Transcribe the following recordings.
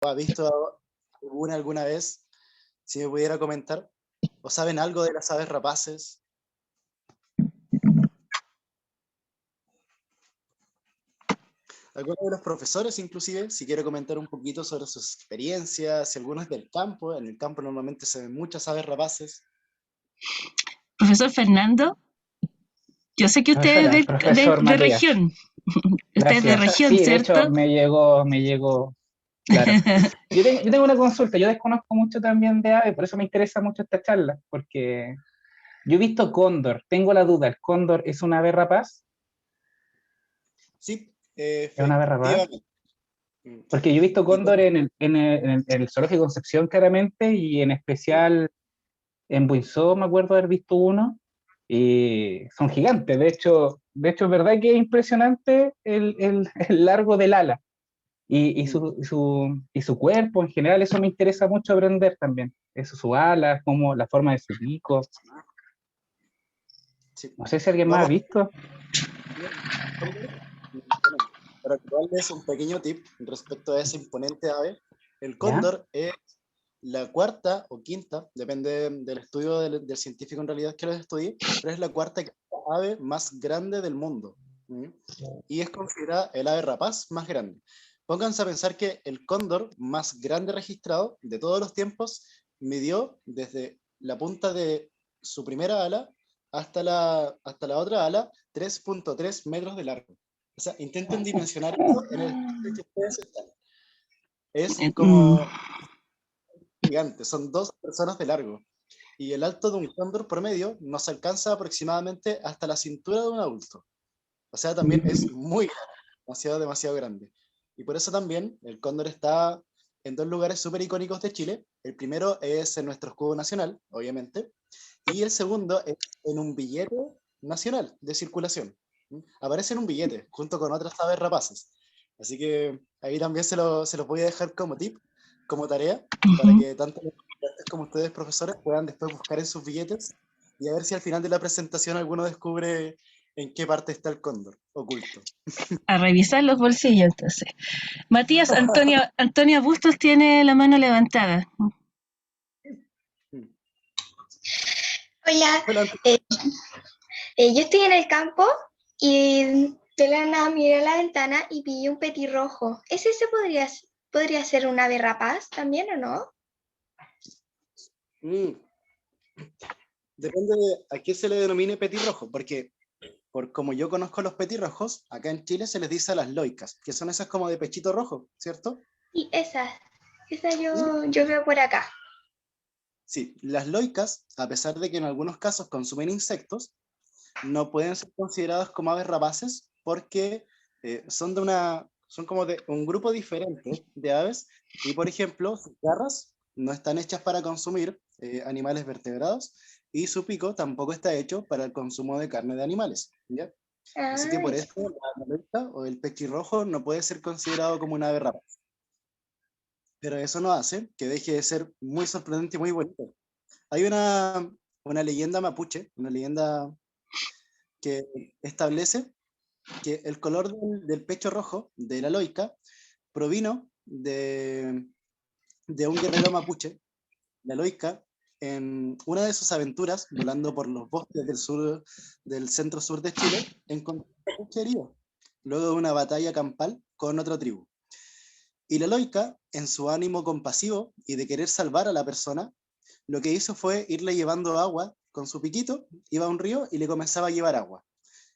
ha visto alguna vez, si me pudiera comentar, o saben algo de las aves rapaces. Algunos de los profesores, inclusive, si quiere comentar un poquito sobre sus experiencias, si alguno es del campo. En el campo normalmente se ven muchas aves rapaces. Profesor Fernando, yo sé que usted es Profesora, profesor de Matías. región. Usted es de Gracias. región, Sí, de hecho ¿cierto? me llegó, claro. Yo tengo una consulta, yo desconozco mucho también de aves, por eso me interesa mucho esta charla, porque yo he visto cóndor, tengo la duda, ¿el cóndor es una ave rapaz? Sí, ¿Es una ave rapaz? efectivamente. Porque yo he visto Y cóndor en el Zoológico de Concepción claramente, y en especial en Buinzó me acuerdo haber visto uno, y son gigantes, de hecho es verdad que es impresionante el largo del ala. Y su cuerpo en general, eso me interesa mucho aprender también. Eso, su ala, como la forma de su pico. sí, No sé si alguien más ha vamos visto. para darles un pequeño tip respecto a ese imponente ave. El ¿Ya? cóndor es la cuarta o quinta, depende del estudio del científico en realidad que lo estudie, pero es la cuarta ave más grande del mundo. ¿Mm? Y es considerada el ave rapaz más grande. Pónganse a pensar que el cóndor más grande registrado de todos los tiempos midió desde la punta de su primera ala hasta la otra ala 3.3 metros de largo. O sea, intenten dimensionar eso en el espacio que ustedes están. Es Mm, como gigante, son 2 personas de largo. Y el alto de un cóndor promedio nos alcanza aproximadamente hasta la cintura de un adulto. O sea, también es muy grande, demasiado, demasiado grande. Y por eso también el cóndor está en 2 lugares súper icónicos de Chile. El primero es en nuestro escudo nacional, obviamente, y el segundo es en un billete nacional de circulación. ¿Mm? Aparece en un billete, junto con otras aves rapaces. Así que ahí también se los voy a dejar como tip, como tarea, para ujú. que tanto los estudiantes como ustedes, profesores, puedan después buscar en sus billetes y a ver si al final de la presentación alguno descubre en qué parte está el cóndor oculto. A revisar los bolsillos, entonces. Matías Antonia Bustos tiene la mano levantada. Mm. Hola, Hola, eh, yo estoy en el campo y de la nada miré a la ventana y vi un petirrojo. ¿Ese podría ser un ave rapaz también o no? mm, depende de a qué se le denomine petirrojo, porque por como yo conozco los petirrojos, acá en Chile se les dice a las loicas, que son esas como de pechito rojo, ¿cierto? Sí, esa ¿Mm? yo veo por acá. Sí, las loicas, a pesar de que en algunos casos consumen insectos, no pueden ser consideradas como aves rapaces porque son como de un grupo diferente de aves y, por ejemplo, sus garras no están hechas para consumir animales vertebrados y su pico tampoco está hecho para el consumo de carne de animales, ¿ya? Así que Ah, por eso la loica o el pechirrojo no puede ser considerado como una ave rapaz. Pero eso no hace que deje de ser muy sorprendente y muy bonito. Hay una leyenda mapuche, una leyenda que establece que el color del pecho rojo de la loica provino de un guerrero mapuche, la loica, en una de sus aventuras, volando por los bosques del sur, del centro sur de Chile, encontró un mapuche herido, luego de una batalla campal con otra tribu. Y la loica, en su ánimo compasivo y de querer salvar a la persona, lo que hizo fue irle llevando agua con su piquito, iba a un río y le comenzaba a llevar agua.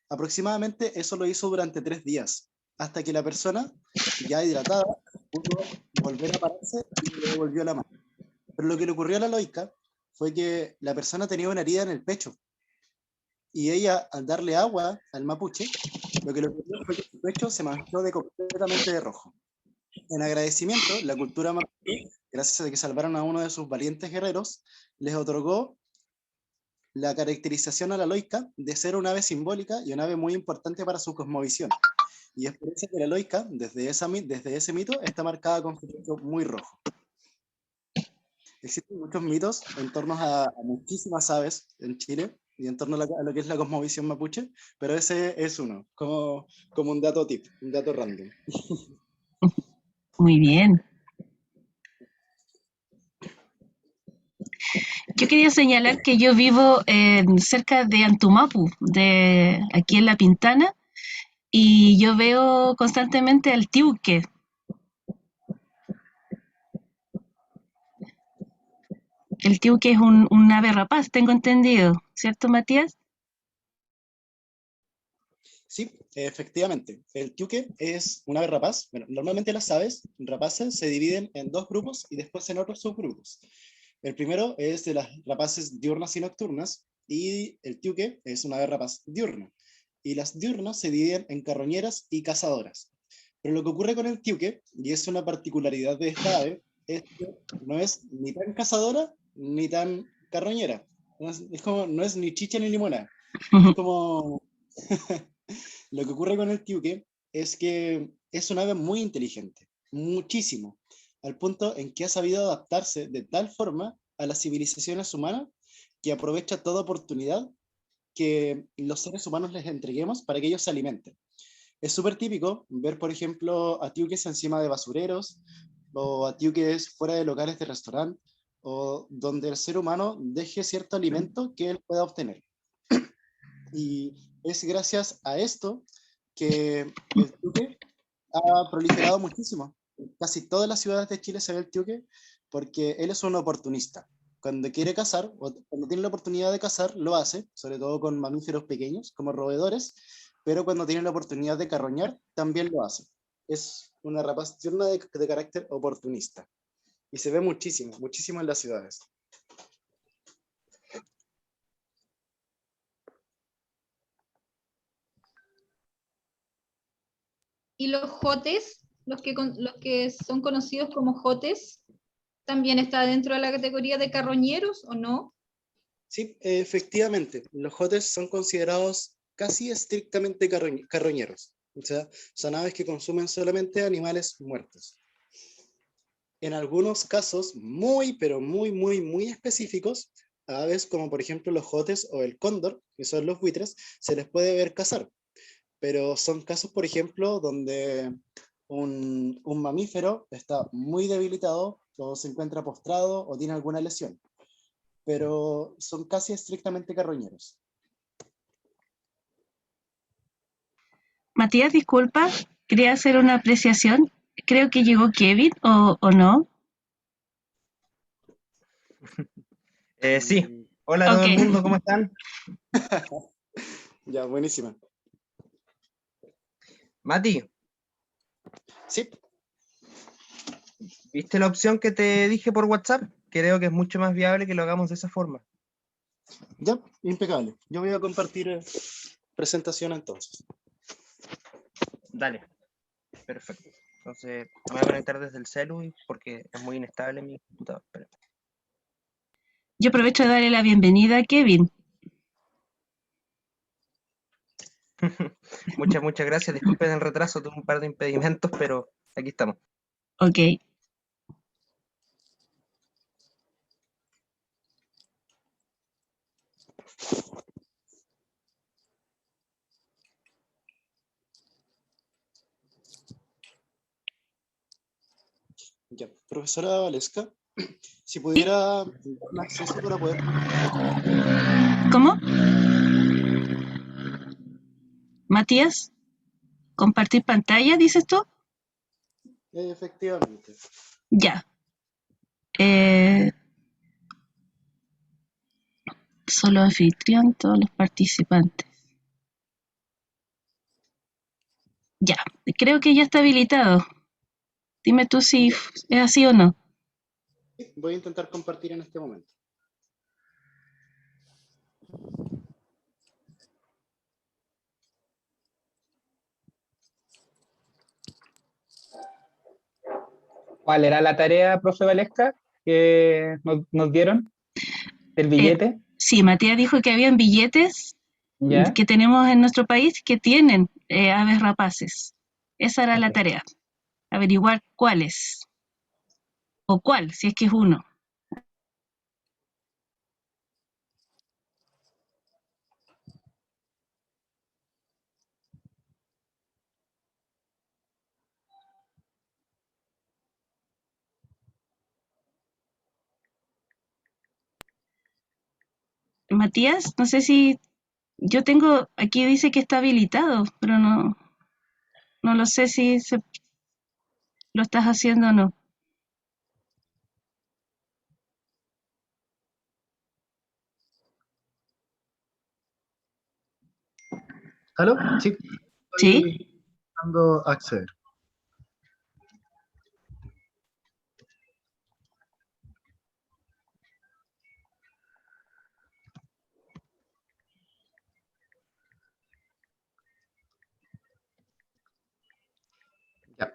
Aproximadamente eso lo hizo durante 3 días, hasta que la persona, ya hidratada, pudo volver a pararse y le devolvió la mano. Pero lo que le ocurrió a la loica fue que la persona tenía una herida en el pecho, y ella, al darle agua al mapuche, lo que le ocurrió fue que su pecho se manchó completamente de rojo. En agradecimiento, la cultura mapuche, gracias a que salvaron a uno de sus valientes guerreros, les otorgó la caracterización a la loica de ser un ave simbólica y un ave muy importante para su cosmovisión. Y es por eso que la loica, desde ese mito, está marcada con su pecho muy rojo. Existen muchos mitos en torno a muchísimas aves en Chile y en torno a lo que es la cosmovisión mapuche, pero ese es uno, como un dato tip, un dato random. Muy bien. Yo quería señalar que yo vivo cerca de Antumapu, aquí en La Pintana, y yo veo constantemente al tiuque. El tiuque es un ave rapaz, tengo entendido, ¿cierto, Matías? Sí, efectivamente. El tiuque es un ave rapaz. Bueno, normalmente las aves rapaces se dividen en dos grupos y después en otros subgrupos. El primero es de las rapaces diurnas y nocturnas, y el tiuque es una ave rapaz diurna. Y las diurnas se dividen en carroñeras y cazadoras. Pero lo que ocurre con el tiuque, y es una particularidad de esta ave, es que no es ni tan cazadora ni tan carroñera. Es como, no es ni chicha ni limona. Es como lo que ocurre con el tiuque es que es un ave muy inteligente, muchísimo, al punto en que ha sabido adaptarse de tal forma a las civilizaciones humanas que aprovecha toda oportunidad que los seres humanos les entreguemos para que ellos se alimenten. Es súper típico ver, por ejemplo, a tiuques encima de basureros o a tiuques fuera de locales de restaurante o donde el ser humano deje cierto alimento que él pueda obtener. Y es gracias a esto que el tiuque ha proliferado muchísimo. En casi todas las ciudades de Chile se ve el tiuque porque él es un oportunista. Cuando quiere cazar, o cuando tiene la oportunidad de cazar, lo hace, sobre todo con mamíferos pequeños, como roedores, pero cuando tiene la oportunidad de carroñar, también lo hace. Es una rapaz tierna de carácter oportunista. Y se ve muchísimo, muchísimo en las ciudades. ¿Y los jotes, los que son conocidos como jotes, también está dentro de la categoría de carroñeros o no? Sí, efectivamente, los jotes son considerados casi estrictamente carroñeros. O sea, son aves que consumen solamente animales muertos. En algunos casos muy, pero muy, muy, muy específicos, a aves como por ejemplo los jotes o el cóndor, que son los buitres, se les puede ver cazar. Pero son casos, por ejemplo, donde un mamífero está muy debilitado o se encuentra postrado o tiene alguna lesión. Pero son casi estrictamente carroñeros. Matías, disculpa, quería hacer una apreciación. Creo que llegó Kevin o no. Sí, Mm, hola a todo Ok, el mundo, ¿cómo están? ya, buenísima. Mati, Sí, ¿viste la opción que te dije por WhatsApp? Creo que es mucho más viable que lo hagamos de esa forma. ya, impecable. Yo voy a compartir presentación entonces. Dale, perfecto. Entonces, me voy a conectar desde el celu porque es muy inestable mi computador. Espera. yo aprovecho de darle la bienvenida a Kevin. Muchas gracias. Disculpen el retraso, tuve un par de impedimentos, pero aquí estamos. Ok, Ya, profesora Valesca, si pudiera darme acceso para poder... ¿cómo? Matías, ¿compartir pantalla, dices tú? Efectivamente. Ya. Eh, solo anfitrión, todos los participantes. Ya, creo que ya está habilitado. Dime tú si Ya, es así o no. sí, voy a intentar compartir en este momento. ¿Cuál era la tarea, profe Valesca, que nos dieron? ¿El Eh, billete? sí, Matías dijo que habían billetes ¿Ya? que tenemos en nuestro país que tienen aves rapaces. Esa era la Ok. tarea, averiguar cuáles o cuál, si es que es uno. Matías, no sé si yo tengo, aquí dice que está habilitado, pero no lo sé si lo estás haciendo o no. ¿Aló? Sí, ¿Sí? estoy dando acceder. Ya.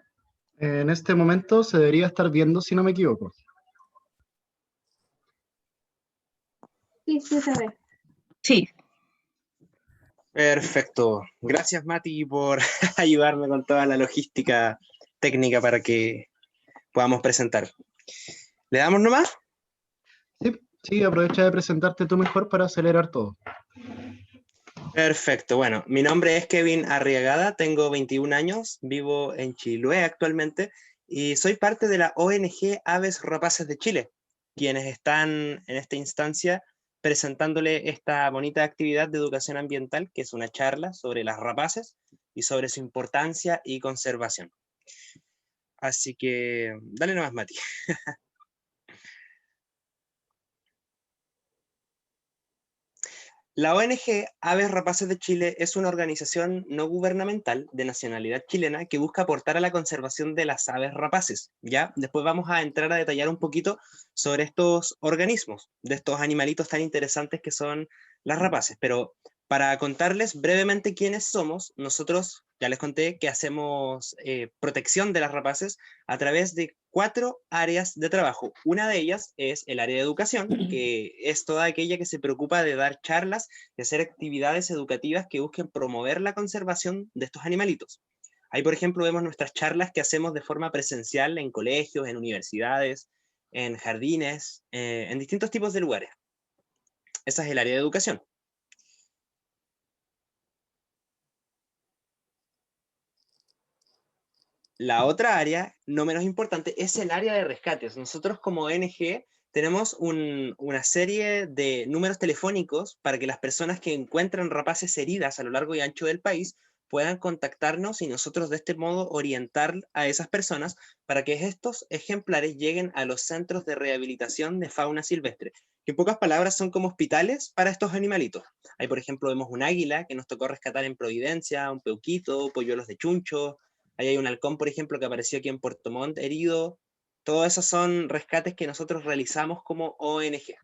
En este momento se debería estar viendo, si no me equivoco. Sí, sí se ve. Sí. Perfecto. Gracias, Mati, por ayudarme con toda la logística técnica para que podamos presentar. ¿Le damos nomás? Sí, sí, aprovecha de presentarte tú mejor para acelerar todo. Perfecto. Bueno, mi nombre es Kevin Arriagada, tengo 21 años, vivo en Chiloé actualmente y soy parte de la ONG Aves Rapaces de Chile, quienes están en esta instancia presentándole esta bonita actividad de educación ambiental, que es una charla sobre las rapaces y sobre su importancia y conservación. Así que, dale nomás, Mati. La ONG Aves Rapaces de Chile es una organización no gubernamental de nacionalidad chilena que busca aportar a la conservación de las aves rapaces. ¿Ya? Después vamos a entrar a detallar un poquito sobre estos organismos, de estos animalitos tan interesantes que son las rapaces. Pero para contarles brevemente quiénes somos, nosotros ya les conté que hacemos protección de las rapaces a través de 4 áreas de trabajo. Una de ellas es el área de educación, que es toda aquella que se preocupa de dar charlas, de hacer actividades educativas que busquen promover la conservación de estos animalitos. Ahí, por ejemplo, vemos nuestras charlas que hacemos de forma presencial en colegios, en universidades, en jardines, en distintos tipos de lugares. Esa es el área de educación. La otra área, no menos importante, es el área de rescates. Nosotros como ONG tenemos una serie de números telefónicos para que las personas que encuentran rapaces heridas a lo largo y ancho del país puedan contactarnos y nosotros de este modo orientar a esas personas para que estos ejemplares lleguen a los centros de rehabilitación de fauna silvestre, que en pocas palabras son como hospitales para estos animalitos. Ahí, por ejemplo, vemos un águila que nos tocó rescatar en Providencia, un peuquito, polluelos de chuncho. Ahí hay un halcón, por ejemplo, que apareció aquí en Puerto Montt herido. Todos esos son rescates que nosotros realizamos como ONG.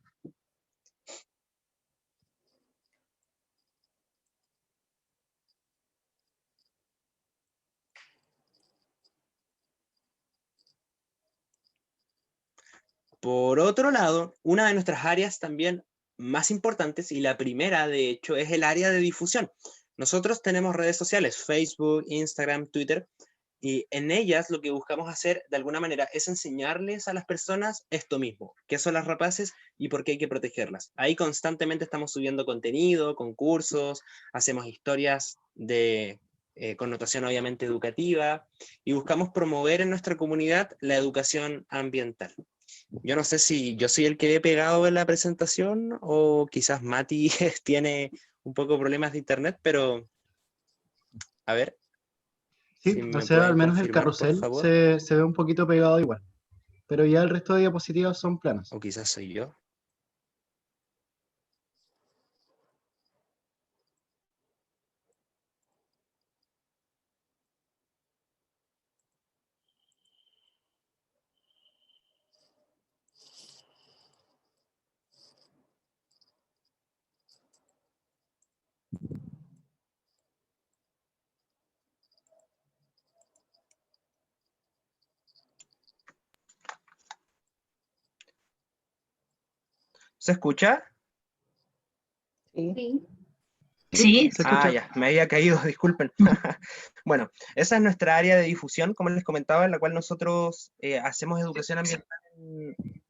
Por otro lado, una de nuestras áreas también más importantes, y la primera de hecho, es el área de difusión. Nosotros tenemos redes sociales, Facebook, Instagram, Twitter, y en ellas lo que buscamos hacer de alguna manera es enseñarles a las personas esto mismo, qué son las rapaces y por qué hay que protegerlas. Ahí constantemente estamos subiendo contenido, concursos, hacemos historias de connotación obviamente educativa y buscamos promover en nuestra comunidad la educación ambiental. Yo no sé si yo soy el que he pegado en la presentación o quizás Mati tiene un poco problemas de internet, pero a ver Sí, si o me sea, al pueden menos el confirmar, por carrusel favor. se ve un poquito pegado igual, pero ya el resto de diapositivas son planas. O quizás soy yo. ¿Se escucha? Sí. Sí. Sí, Se Ah, escucha. ya, me había caído, disculpen. Bueno, esa es nuestra área de difusión, como les comentaba, en la cual nosotros hacemos educación ambiental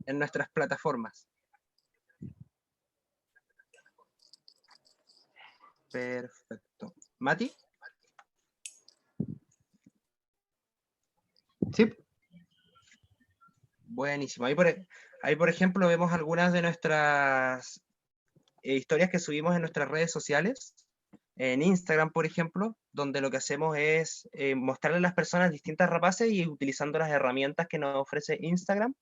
en nuestras plataformas. Perfecto. ¿Mati? Sí, Buenísimo. Ahí, por ejemplo, vemos algunas de nuestras historias que subimos en nuestras redes sociales, en Instagram, por ejemplo, donde lo que hacemos es mostrarle a las personas distintas rapaces y utilizando las herramientas que nos ofrece Instagram,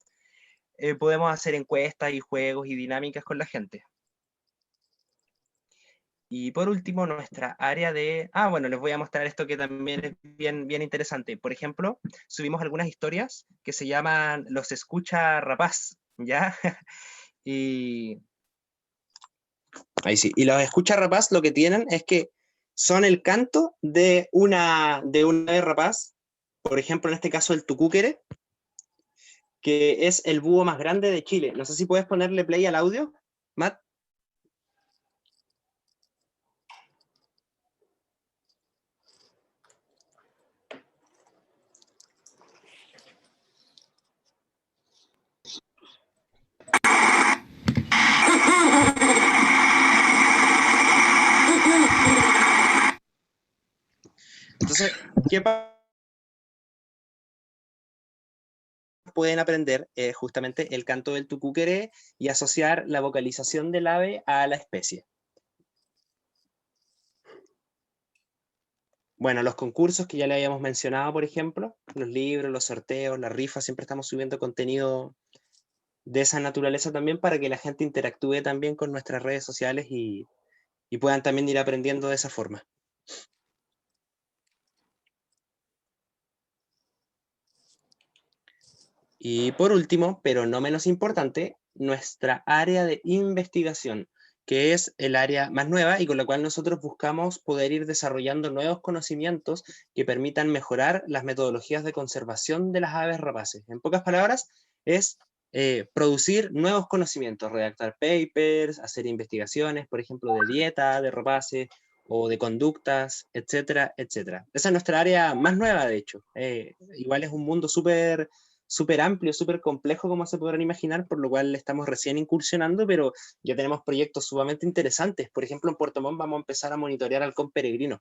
podemos hacer encuestas y juegos y dinámicas con la gente. Y por último, nuestra área de... Ah, bueno, les voy a mostrar esto que también es bien interesante. Por ejemplo, subimos algunas historias que se llaman Los Escucha Rapaz, ¿ya? Y... Ahí sí. Y los Escucha Rapaz lo que tienen es que son el canto de una ave rapaz, por ejemplo, en este caso el tucúquere, que es el búho más grande de Chile. No sé si puedes ponerle play al audio, Matt. Entonces, ¿qué pueden aprender? Justamente el canto del tucúquere y asociar la vocalización del ave a la especie. Bueno, los concursos que ya le habíamos mencionado, por ejemplo, los libros, los sorteos, las rifas, siempre estamos subiendo contenido de esa naturaleza también para que la gente interactúe también con nuestras redes sociales y puedan también ir aprendiendo de esa forma. Y por último, pero no menos importante, nuestra área de investigación, que es el área más nueva y con la cual nosotros buscamos poder ir desarrollando nuevos conocimientos que permitan mejorar las metodologías de conservación de las aves rapaces. En pocas palabras, es producir nuevos conocimientos, redactar papers, hacer investigaciones, por ejemplo, de dieta de rapaces o de conductas, etcétera, etcétera. Esa es nuestra área más nueva, de hecho. Igual es un mundo súper amplio, súper complejo, como se podrán imaginar, por lo cual estamos recién incursionando, pero ya tenemos proyectos sumamente interesantes. Por ejemplo, en Puerto Montt vamos a empezar a monitorear halcón peregrino,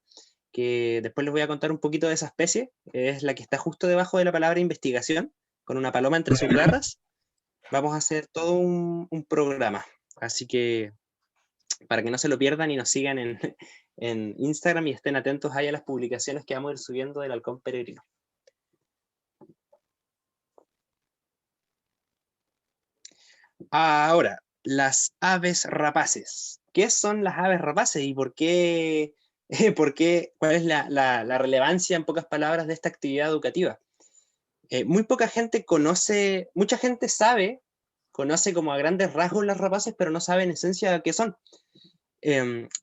que después les voy a contar un poquito de esa especie. Es la que está justo debajo de la palabra investigación, con una paloma entre sus garras. Vamos a hacer todo un programa. Así que para que no se lo pierdan y nos sigan en Instagram y estén atentos ahí a las publicaciones que vamos a ir subiendo del halcón peregrino. Ahora, las aves rapaces. ¿Qué son las aves rapaces y por qué, cuál es la relevancia, en pocas palabras, de esta actividad educativa? Muy poca gente conoce, mucha gente conoce como a grandes rasgos las rapaces, pero no sabe en esencia qué son.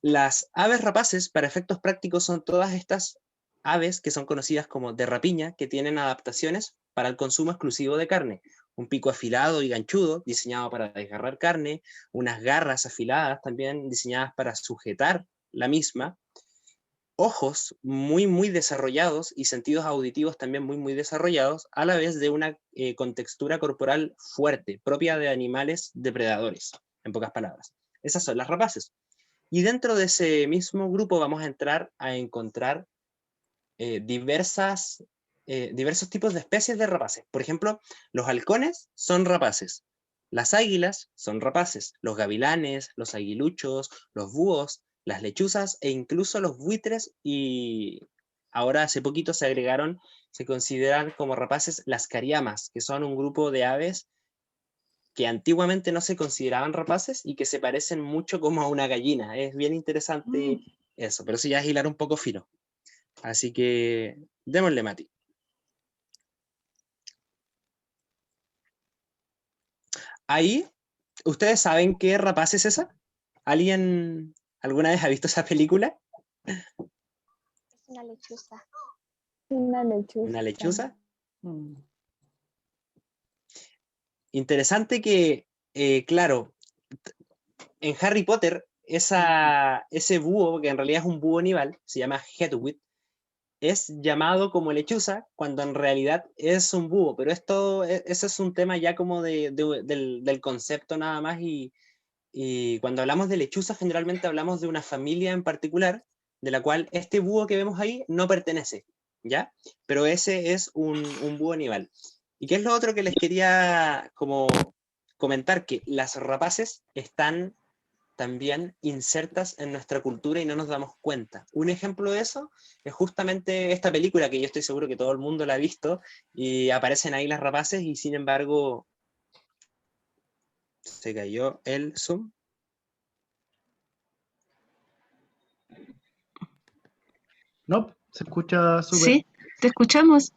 Las aves rapaces, para efectos prácticos, son todas estas aves que son conocidas como de rapiña, que tienen adaptaciones para el consumo exclusivo de carne. Un pico afilado y ganchudo, diseñado para desgarrar carne, unas garras afiladas también diseñadas para sujetar la misma, ojos muy desarrollados y sentidos auditivos también muy desarrollados, a la vez de una contextura corporal fuerte, propia de animales depredadores, en pocas palabras. Esas son las rapaces. Y dentro de ese mismo grupo vamos a entrar a encontrar diversos tipos de especies de rapaces. Por ejemplo, los halcones son rapaces, las águilas son rapaces, los gavilanes, los aguiluchos, los búhos, las lechuzas e incluso los buitres, y ahora hace poquito se consideran como rapaces las cariamas, que son un grupo de aves que antiguamente no se consideraban rapaces y que se parecen mucho como a una gallina. Es bien interesante eso, pero eso ya es hilar un poco fino. Así que démosle, Mati. Ahí, ¿ustedes saben qué rapaz es esa? ¿Alguien alguna vez ha visto esa película? Es una lechuza. Una lechuza. ¿Una lechuza? Interesante que, claro, en Harry Potter, ese búho, que en realidad es un búho nival, se llama Hedwig, es llamado como lechuza cuando en realidad es un búho, pero eso es un tema ya como del concepto nada más, y cuando hablamos de lechuza generalmente hablamos de una familia en particular, de la cual este búho que vemos ahí no pertenece, ¿ya? Pero ese es un búho nival. ¿Y qué es lo otro que les quería como comentar? Que las rapaces están también insertas en nuestra cultura y no nos damos cuenta. Un ejemplo de eso es justamente esta película que yo estoy seguro que todo el mundo la ha visto y aparecen ahí las rapaces y sin embargo se cayó el Zoom. No, se escucha súper. Sí, te escuchamos.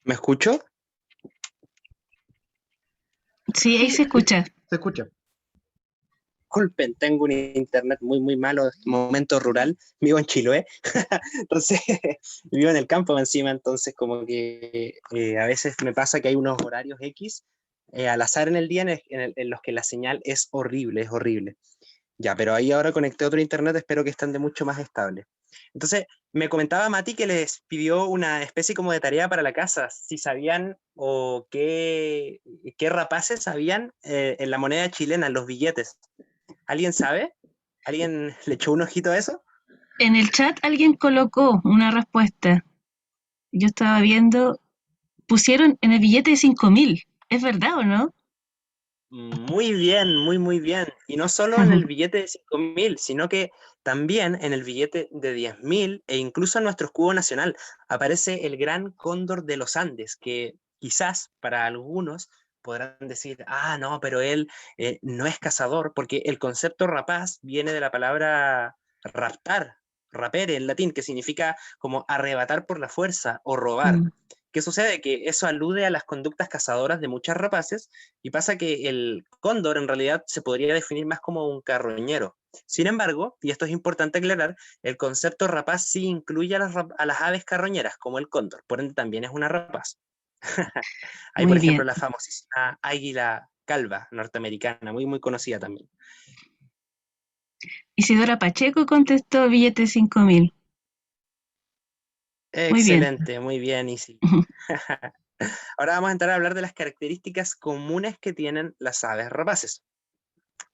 ¿Me escucho? Sí, ahí se escucha. Se escucha. Disculpen, tengo un internet muy malo, momento rural, vivo en Chiloé, entonces vivo en el campo encima, entonces como que a veces me pasa que hay unos horarios X al azar en el día en los que la señal es horrible, es horrible. Ya, pero ahí ahora conecté otro internet, espero que estén de mucho más estable. Entonces, me comentaba Mati que les pidió una especie como de tarea para la casa, si sabían o qué rapaces habían en la moneda chilena, en los billetes. ¿Alguien sabe? ¿Alguien le echó un ojito a eso? En el chat alguien colocó una respuesta. Yo estaba viendo, pusieron en el billete de 5.000. ¿Es verdad o no? Muy bien, muy bien. Y no solo en el billete de 5.000, sino que también en el billete de 10.000 e incluso en nuestro escudo nacional aparece el gran cóndor de los Andes, que quizás para algunos podrán decir, ah, no, pero él no es cazador, porque el concepto rapaz viene de la palabra raptar, rapere en latín, que significa como arrebatar por la fuerza o robar. Mm. ¿Qué sucede? Que eso alude a las conductas cazadoras de muchas rapaces y pasa que el cóndor en realidad se podría definir más como un carroñero. Sin embargo, y esto es importante aclarar, el concepto rapaz sí incluye a las aves carroñeras, como el cóndor, por ende también es una rapaz. Hay, por Muy ejemplo, bien. la famosísima águila calva norteamericana, muy conocida también. Isidora Pacheco contestó billete de 5.000. Muy bien. Excelente, muy bien, Isi. Ahora vamos a entrar a hablar de las características comunes que tienen las aves rapaces.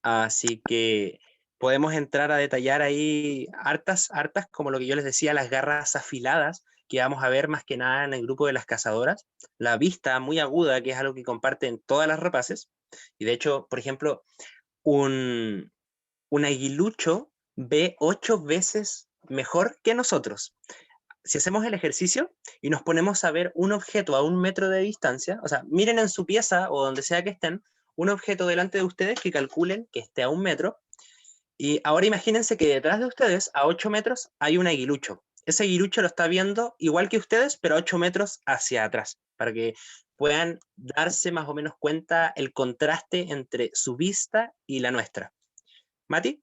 Así que podemos entrar a detallar ahí hartas, como lo que yo les decía, las garras afiladas que vamos a ver más que nada en el grupo de las cazadoras, la vista muy aguda, que es algo que comparten todas las rapaces, y de hecho, por ejemplo, un, un aguilucho ve 8 veces mejor que nosotros. Si hacemos el ejercicio y nos ponemos a ver un objeto a 1 metro de distancia, o sea, miren en su pieza o donde sea que estén, un objeto delante de ustedes que calculen que esté a 1 metro, y ahora imagínense que detrás de ustedes, a 8 metros, hay un aguilucho. Ese aguilucho lo está viendo igual que ustedes, pero a 8 metros hacia atrás, para que puedan darse más o menos cuenta el contraste entre su vista y la nuestra. ¿Mati?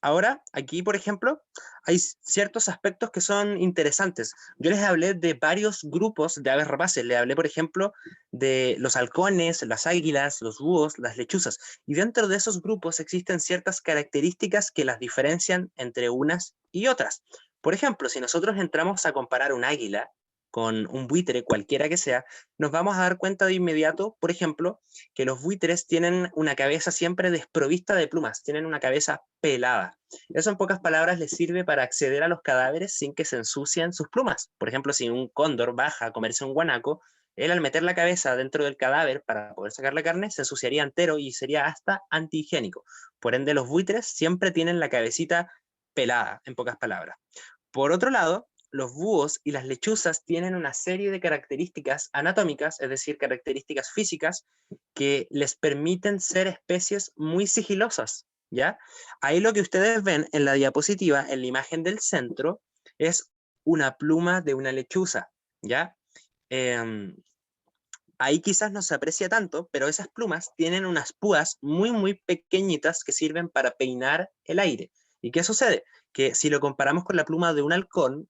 Ahora, aquí, por ejemplo, hay ciertos aspectos que son interesantes. Yo les hablé de varios grupos de aves rapaces. Les hablé, por ejemplo, de los halcones, las águilas, los búhos, las lechuzas. Y dentro de esos grupos existen ciertas características que las diferencian entre unas y otras. Por ejemplo, si nosotros entramos a comparar un águila con un buitre, cualquiera que sea, nos vamos a dar cuenta de inmediato, por ejemplo, que los buitres tienen una cabeza siempre desprovista de plumas, tienen una cabeza pelada. Eso en pocas palabras les sirve para acceder a los cadáveres sin que se ensucien sus plumas. Por ejemplo, si un cóndor baja a comerse un guanaco, él al meter la cabeza dentro del cadáver para poder sacar la carne, se ensuciaría entero y sería hasta antihigiénico. Por ende, los buitres siempre tienen la cabecita pelada, en pocas palabras. Por otro lado, los búhos y las lechuzas tienen una serie de características anatómicas, es decir, características físicas, que les permiten ser especies muy sigilosas, ¿ya? Ahí lo que ustedes ven en la diapositiva, en la imagen del centro, es una pluma de una lechuza, ¿ya? Ahí quizás no se aprecia tanto, pero esas plumas tienen unas púas muy, muy pequeñitas que sirven para peinar el aire. ¿Y qué sucede? Que si lo comparamos con la pluma de un halcón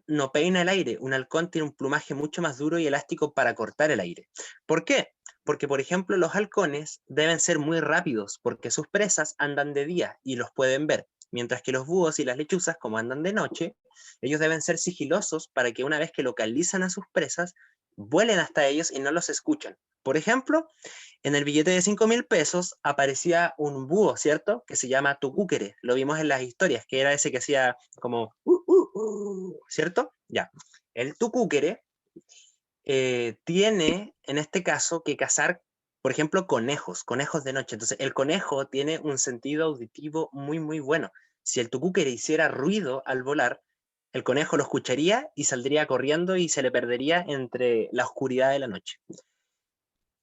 no peina el aire, un halcón tiene un plumaje mucho más duro y elástico para cortar el aire. ¿Por qué? Porque, por ejemplo, los halcones deben ser muy rápidos porque sus presas andan de día y los pueden ver, mientras que los búhos y las lechuzas, como andan de noche, ellos deben ser sigilosos para que una vez que localizan a sus presas, vuelen hasta ellos y no los escuchan. Por ejemplo, en el billete de 5.000 pesos aparecía un búho, ¿cierto? Que se llama tucúquere. Lo vimos en las historias, que era ese que hacía como, ¿cierto? Ya. El tucúquere tiene, en este caso, que cazar, por ejemplo, conejos de noche. Entonces, el conejo tiene un sentido auditivo muy, muy bueno. Si el tucúquere hiciera ruido al volar, el conejo lo escucharía y saldría corriendo y se le perdería entre la oscuridad de la noche.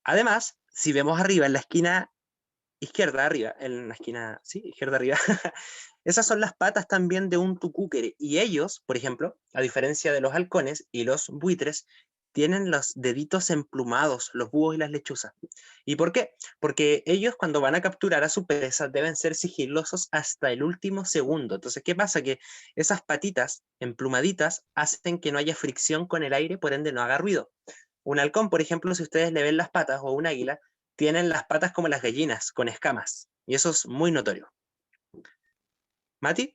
Además, si vemos arriba, en la esquina izquierda arriba, en la esquina, sí, izquierda arriba, esas son las patas también de un tucúquere. Y ellos, por ejemplo, a diferencia de los halcones y los buitres, tienen los deditos emplumados, los búhos y las lechuzas. ¿Y por qué? Porque ellos cuando van a capturar a su presa deben ser sigilosos hasta el último segundo. Entonces, ¿qué pasa? Que esas patitas emplumaditas hacen que no haya fricción con el aire, por ende no haga ruido. Un halcón, por ejemplo, si ustedes le ven las patas, o un águila, tienen las patas como las gallinas, con escamas. Y eso es muy notorio. ¿Mati?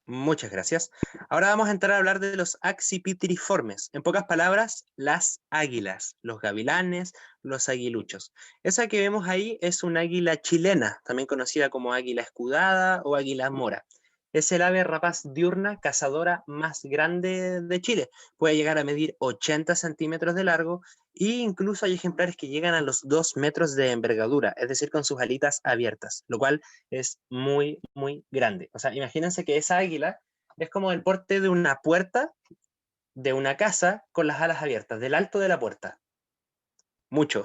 Muchas gracias. Ahora vamos a entrar a hablar de los accipitriformes. En pocas palabras, las águilas, los gavilanes, los aguiluchos. Esa que vemos ahí es una águila chilena, también conocida como águila escudada o águila mora. Es el ave rapaz diurna cazadora más grande de Chile. Puede llegar a medir 80 centímetros de largo e incluso hay ejemplares que llegan a los 2 metros de envergadura, es decir, con sus alitas abiertas, lo cual es muy, muy grande. O sea, imagínense que esa águila es como el porte de una puerta de una casa con las alas abiertas, del alto de la puerta. Mucho.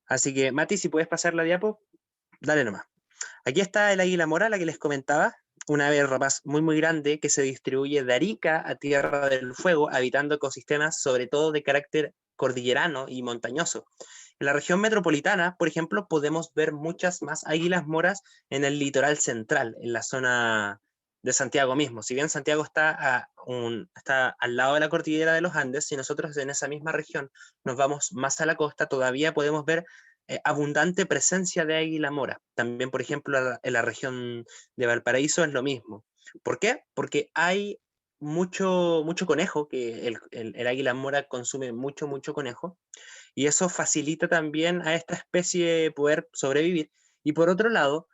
Así que, Mati, si puedes pasar la diapo, dale nomás. Aquí está el águila mora, la que les comentaba, una ave rapaz muy muy grande que se distribuye de Arica a Tierra del Fuego, habitando ecosistemas sobre todo de carácter cordillerano y montañoso. En la región metropolitana, por ejemplo, podemos ver muchas más águilas moras en el litoral central, en la zona de Santiago mismo. Si bien Santiago está al lado de la cordillera de los Andes, si nosotros en esa misma región nos vamos más a la costa, todavía podemos ver abundante presencia de águila mora. También, por ejemplo, en la región de Valparaíso es lo mismo. ¿Por qué? Porque hay mucho conejo, que el águila mora consume mucho conejo, y eso facilita también a esta especie poder sobrevivir. Y por otro lado,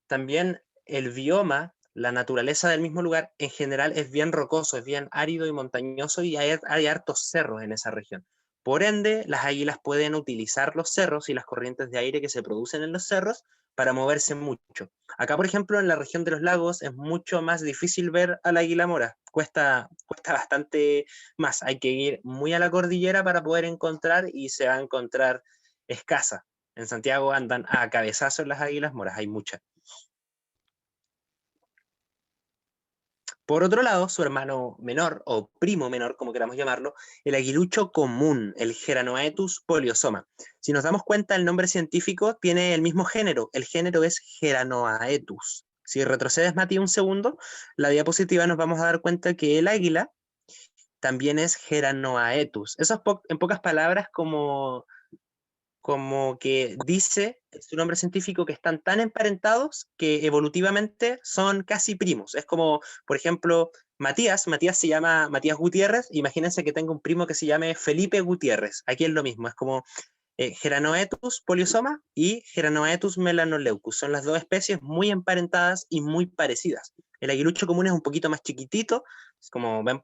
también el bioma, la naturaleza del mismo lugar, en general es bien rocoso, es bien árido y montañoso, y hay hartos cerros en esa región. Por ende, las águilas pueden utilizar los cerros y las corrientes de aire que se producen en los cerros para moverse mucho. Acá, por ejemplo, en la región de los lagos es mucho más difícil ver a la águila mora. Cuesta bastante más. Hay que ir muy a la cordillera para poder encontrar, y se va a encontrar escasa. En Santiago andan a cabezazos las águilas moras, hay muchas. Por otro lado, su hermano menor, o primo menor, como queramos llamarlo, el aguilucho común, el Geranoaetus poliosoma. Si nos damos cuenta, el nombre científico tiene el mismo género. El género es Geranoaetus. Si retrocedes, Mati, un segundo, la diapositiva, nos vamos a dar cuenta que el águila también es Geranoaetus. Eso es en pocas palabras como que dice su nombre científico que están tan emparentados que evolutivamente son casi primos. Es como, por ejemplo, Matías se llama Matías Gutiérrez, imagínense que tenga un primo que se llame Felipe Gutiérrez. Aquí es lo mismo, es como Geranoaetus poliosoma y Geranoaetus melanoleucus. Son las dos especies muy emparentadas y muy parecidas. El aguilucho común es un poquito más chiquitito, es como ven,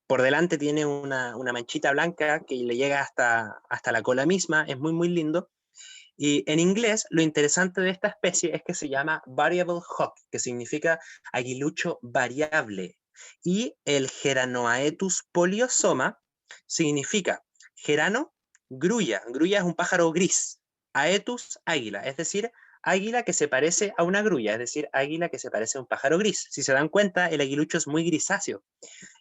por delante tiene una manchita blanca que le llega hasta la cola misma, es muy lindo, Y en inglés, lo interesante de esta especie es que se llama variable hawk, que significa aguilucho variable. Y el Geranoaetus poliosoma significa gerano, grulla. Grulla es un pájaro gris. Aetus, águila, es decir, águila que se parece a una grulla, es decir, águila que se parece a un pájaro gris. Si se dan cuenta, el aguilucho es muy grisáceo.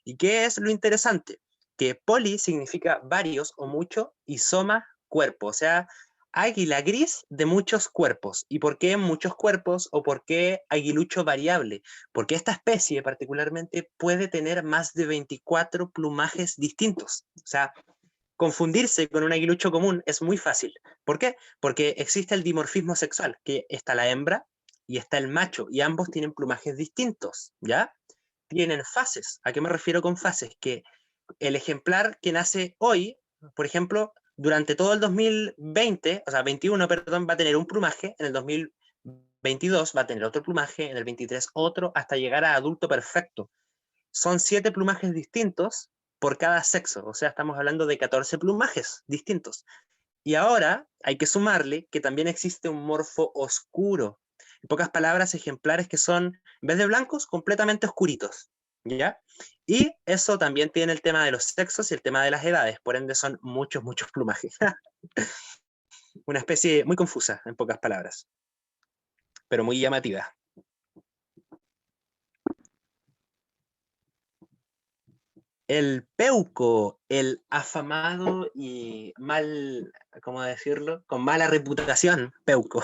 ¿Y qué es lo interesante? Que poli significa varios o mucho y soma, cuerpo, o sea, águila gris de muchos cuerpos. ¿Y por qué muchos cuerpos o por qué aguilucho variable? Porque esta especie particularmente puede tener más de 24 plumajes distintos. O sea, confundirse con un aguilucho común es muy fácil. ¿Por qué? Porque existe el dimorfismo sexual, que está la hembra y está el macho, y ambos tienen plumajes distintos, ¿ya? Tienen fases. ¿A qué me refiero con fases? Que el ejemplar que nace hoy, por ejemplo, durante todo el 2020, o sea, 21, perdón, va a tener un plumaje, en el 2022 va a tener otro plumaje, en el 23 otro, hasta llegar a adulto perfecto. Son 7 plumajes distintos por cada sexo, o sea, estamos hablando de 14 plumajes distintos. Y ahora hay que sumarle que también existe un morfo oscuro. En pocas palabras, ejemplares que son, en vez de blancos, completamente oscuritos, ¿ya? Y eso también tiene el tema de los sexos y el tema de las edades, por ende son muchos, muchos plumajes. Una especie muy confusa, en pocas palabras, pero muy llamativa. El peuco, el afamado y mal, ¿cómo decirlo? Con mala reputación, peuco.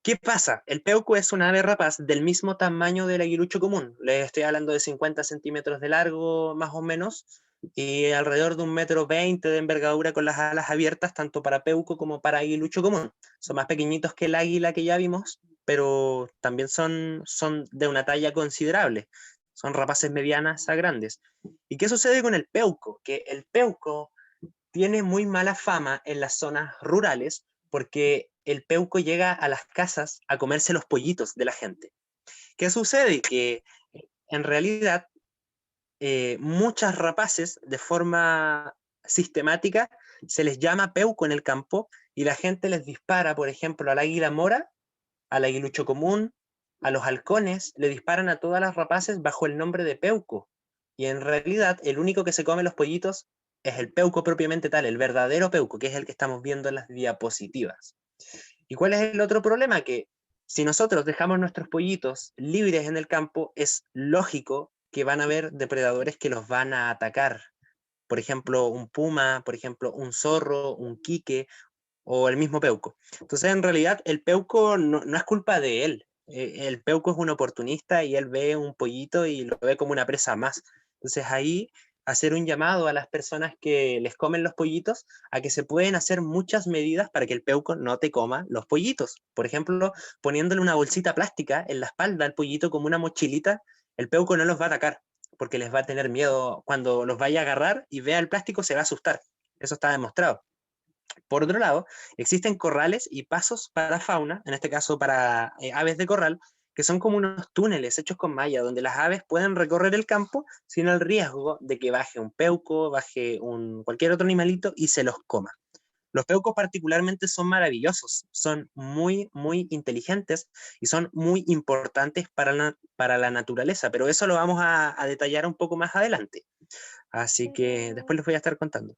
¿Qué pasa? El peuco es una ave rapaz del mismo tamaño del aguilucho común. Les estoy hablando de 50 centímetros de largo, más o menos, y alrededor de 1,20 m de envergadura con las alas abiertas, tanto para peuco como para aguilucho común. Son más pequeñitos que el águila que ya vimos, pero también son de una talla considerable. Son rapaces medianas a grandes. ¿Y qué sucede con el peuco? Que el peuco tiene muy mala fama en las zonas rurales porque el peuco llega a las casas a comerse los pollitos de la gente. ¿Qué sucede? Que en realidad muchas rapaces de forma sistemática se les llama peuco en el campo y la gente les dispara, por ejemplo, al águila mora, al aguilucho común, a los halcones, le disparan a todas las rapaces bajo el nombre de peuco. Y en realidad el único que se come los pollitos es el peuco propiamente tal, el verdadero peuco, que es el que estamos viendo en las diapositivas. ¿Y cuál es el otro problema? Que si nosotros dejamos nuestros pollitos libres en el campo, es lógico que van a haber depredadores que los van a atacar. Por ejemplo, un puma, por ejemplo, un zorro, un quique o el mismo peuco. Entonces, en realidad, el peuco no es culpa de él. El peuco es un oportunista y él ve un pollito y lo ve como una presa más. Entonces, ahí hacer un llamado a las personas que les comen los pollitos a que se pueden hacer muchas medidas para que el peuco no te coma los pollitos. Por ejemplo, poniéndole una bolsita plástica en la espalda al pollito como una mochilita, el peuco no los va a atacar porque les va a tener miedo. Cuando los vaya a agarrar y vea el plástico se va a asustar. Eso está demostrado. Por otro lado, existen corrales y pasos para fauna, en este caso para aves de corral, que son como unos túneles hechos con malla, donde las aves pueden recorrer el campo sin el riesgo de que baje un peuco, baje cualquier otro animalito y se los coma. Los peucos particularmente son maravillosos, son muy, muy inteligentes y son muy importantes para la naturaleza, pero eso lo vamos a detallar un poco más adelante. Así que después les voy a estar contando.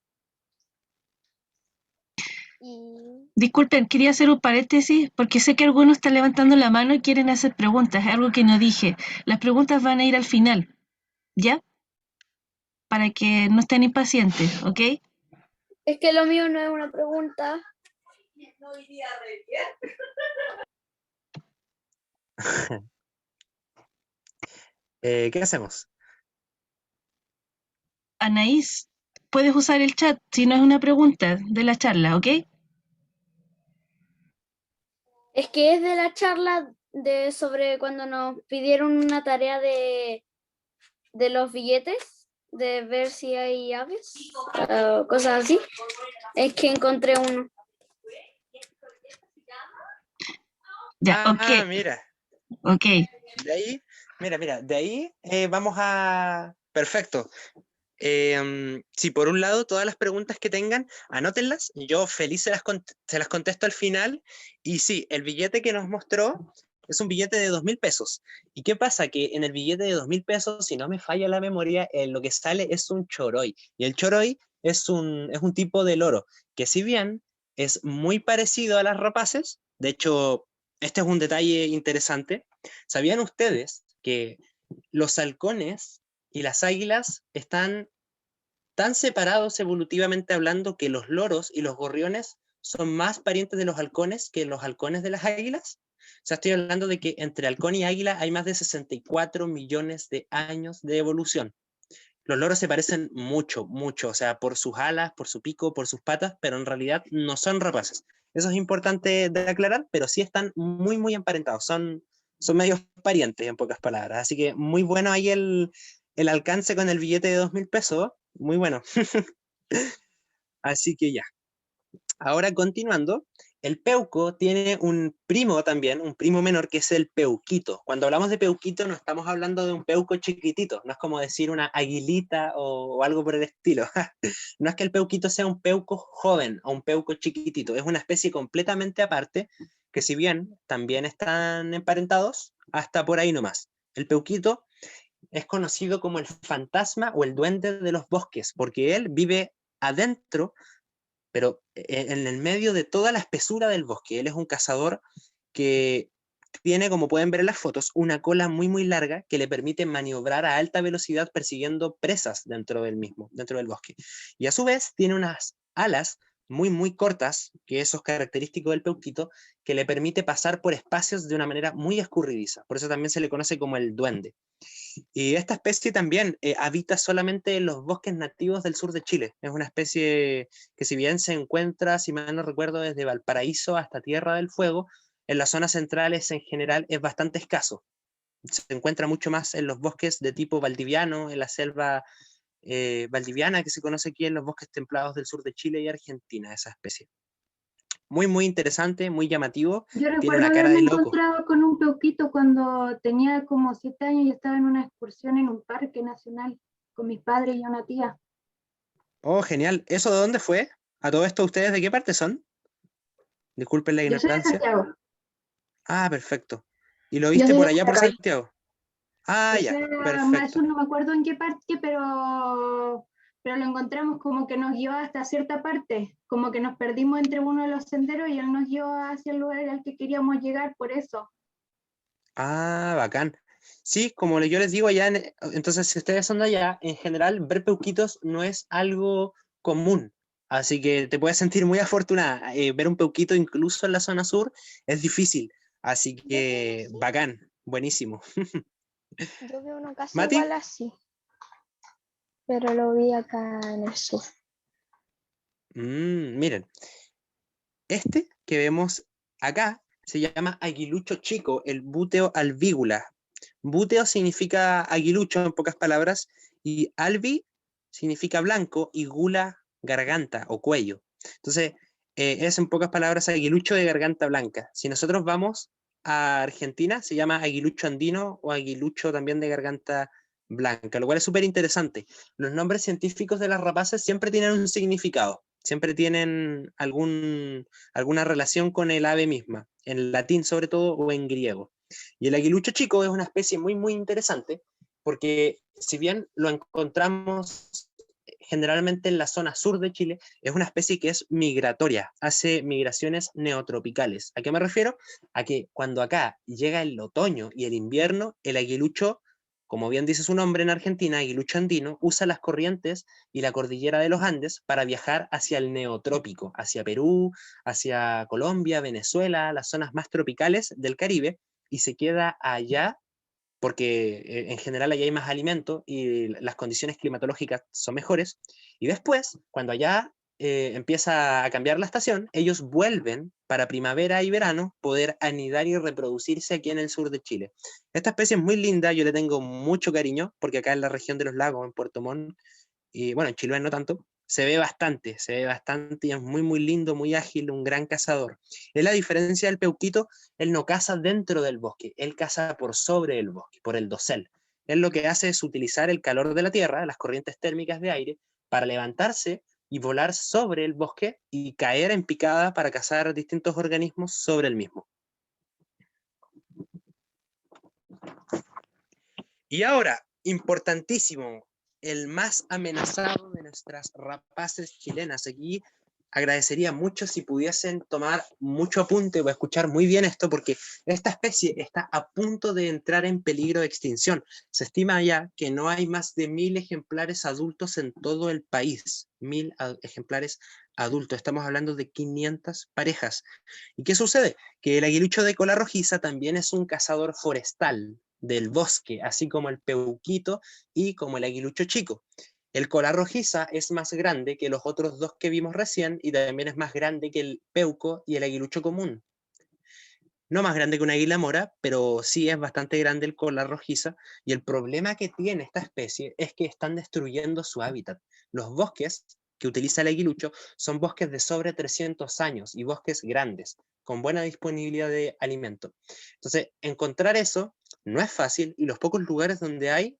Disculpen, quería hacer un paréntesis porque sé que algunos están levantando la mano y quieren hacer preguntas, algo que no dije. Las preguntas van a ir al final, ¿ya? Para que no estén impacientes, ¿ok? Es que lo mío no es una pregunta. ¿Qué hacemos? Anaís, puedes usar el chat si no es una pregunta de la charla, ¿ok? Es que es de la charla sobre cuando nos pidieron una tarea de los billetes, de ver si hay aves, cosas así. Es que encontré uno. Ya, ok. Mira. Ok. De ahí, mira, de ahí vamos a... Perfecto. Sí, por un lado, todas las preguntas que tengan, anótenlas, yo feliz se las contesto al final. Y sí, el billete que nos mostró es un billete de 2.000 pesos. ¿Y qué pasa? Que en el billete de 2.000 pesos, si no me falla la memoria, lo que sale es un choroy. Y el choroy es un tipo de loro, que si bien es muy parecido a las rapaces, de hecho, este es un detalle interesante. ¿Sabían ustedes que los halcones y las águilas están tan separados evolutivamente hablando que los loros y los gorriones son más parientes de los halcones que los halcones de las águilas? O sea, estoy hablando de que entre halcón y águila hay más de 64 millones de años de evolución. Los loros se parecen mucho, mucho, o sea, por sus alas, por su pico, por sus patas, pero en realidad no son rapaces. Eso es importante de aclarar, pero sí están muy, muy emparentados. Son medios parientes, en pocas palabras. Así que muy bueno ahí el alcance con el billete de 2.000 pesos. Muy bueno. Así que ya. Ahora continuando, el peuco tiene un primo también, un primo menor, que es el peuquito. Cuando hablamos de peuquito no estamos hablando de un peuco chiquitito, no es como decir una aguilita o algo por el estilo. No es que el peuquito sea un peuco joven o un peuco chiquitito, es una especie completamente aparte, que si bien también están emparentados, hasta por ahí nomás. El peuquito es conocido como el fantasma o el duende de los bosques, porque él vive adentro, pero en el medio de toda la espesura del bosque. Él es un cazador que tiene, como pueden ver en las fotos, una cola muy muy larga que le permite maniobrar a alta velocidad persiguiendo presas dentro del mismo, dentro del bosque. Y a su vez tiene unas alas muy muy cortas, que eso es característico del peuquito, que le permite pasar por espacios de una manera muy escurridiza. Por eso también se le conoce como el duende. Y esta especie también habita solamente en los bosques nativos del sur de Chile. Es una especie que, si bien se encuentra, si mal no recuerdo, desde Valparaíso hasta Tierra del Fuego, en las zonas centrales en general es bastante escaso. Se encuentra mucho más en los bosques de tipo valdiviano, en la selva valdiviana que se conoce aquí en los bosques templados del sur de Chile y Argentina, esa especie. Muy, muy interesante, muy llamativo. Yo Tiene recuerdo una cara haberme de loco. encontrado con un peuquito cuando tenía como 7 años y estaba en una excursión en un parque nacional con mis padres y una tía. Oh, genial. ¿Eso de dónde fue? ¿A todo esto ustedes de qué parte son? Disculpen la Yo soy de ignorancia. Santiago. Ah, perfecto. ¿Y lo Yo viste soy por de allá por Maracay. Santiago? Ah, O ya, sea, al perfecto. sur no me acuerdo en qué parte, pero lo encontramos como que nos guió hasta cierta parte, como que nos perdimos entre uno de los senderos y él nos guió hacia el lugar al que queríamos llegar, por eso. Ah, bacán. Sí, como yo les digo allá, entonces si ustedes son de allá, en general ver peuquitos no es algo común. Así que te puedes sentir muy afortunada. Ver un peuquito incluso en la zona sur es difícil. Así Yo vi uno que así, bacán, buenísimo. yo vi uno casi Mati, igual así, pero lo vi acá en el sur. miren, este que vemos acá se llama aguilucho chico, el búteo albígula. Búteo significa aguilucho en pocas palabras, y albi significa blanco y gula garganta o cuello. Entonces, es en pocas palabras aguilucho de garganta blanca. Si nosotros vamos a Argentina, se llama aguilucho andino o aguilucho también de garganta blanca, lo cual es súper interesante. Los nombres científicos de las rapaces siempre tienen un significado, siempre tienen alguna relación con el ave misma, en latín sobre todo o en griego. Y el aguilucho chico es una especie muy, muy interesante porque si bien lo encontramos generalmente en la zona sur de Chile, es una especie que es migratoria, hace migraciones neotropicales. ¿A qué me refiero? A que cuando acá llega el otoño y el invierno, el aguilucho, como bien dice su nombre en Argentina, aguilucho andino, usa las corrientes y la cordillera de los Andes para viajar hacia el neotrópico, hacia Perú, hacia Colombia, Venezuela, las zonas más tropicales del Caribe, y se queda allá porque en general allá hay más alimento y las condiciones climatológicas son mejores. Y después, cuando allá empieza a cambiar la estación, ellos vuelven para primavera y verano poder anidar y reproducirse aquí en el sur de Chile. Esta especie es muy linda, yo le tengo mucho cariño, porque acá en la región de los lagos, en Puerto Montt, y bueno, en Chiloé no tanto, se ve bastante y es muy, muy lindo, muy ágil, un gran cazador. Es la diferencia del peuquito, él no caza dentro del bosque, él caza por sobre el bosque, por el dosel. él lo que hace es utilizar el calor de la tierra, las corrientes térmicas de aire, para levantarse y volar sobre el bosque y caer en picada para cazar distintos organismos sobre el mismo. Y ahora, importantísimo, el más amenazado de nuestras rapaces chilenas. Aquí agradecería mucho si pudiesen tomar mucho apunte o escuchar muy bien esto, porque esta especie está a punto de entrar en peligro de extinción. Se estima ya que no hay más de 1000 ejemplares adultos en todo el país. 1000 ejemplares adultos. Estamos hablando de 500 parejas. ¿Y qué sucede? Que el aguilucho de cola rojiza también es un cazador forestal del bosque, así como el peuquito y como el aguilucho chico. El cola rojiza es más grande que los otros dos que vimos recién y también es más grande que el peuco y el aguilucho común. No más grande que una águila mora, pero sí es bastante grande el cola rojiza, y el problema que tiene esta especie es que están destruyendo su hábitat. Los bosques que utiliza el aguilucho son bosques de sobre 300 años y bosques grandes, con buena disponibilidad de alimento. Entonces, encontrar eso no es fácil y los pocos lugares donde hay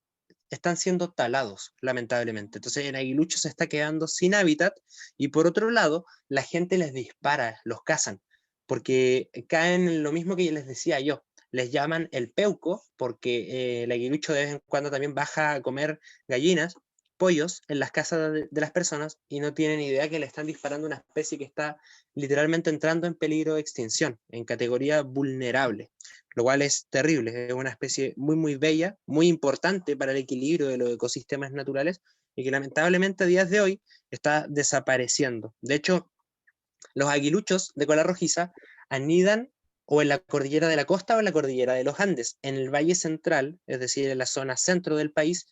están siendo talados, lamentablemente. Entonces el aguilucho se está quedando sin hábitat y por otro lado, la gente les dispara, los cazan, porque caen en lo mismo que les decía yo. Les llaman el peuco porque el aguilucho de vez en cuando también baja a comer gallinas, pollos en las casas de las personas y no tienen idea que le están disparando una especie que está literalmente entrando en peligro de extinción, en categoría vulnerable, lo cual es terrible. Es una especie muy, muy bella, muy importante para el equilibrio de los ecosistemas naturales y que lamentablemente a días de hoy está desapareciendo. De hecho, los aguiluchos de cola rojiza anidan o en la cordillera de la costa o en la cordillera de los Andes. En el Valle Central, es decir, en la zona centro del país,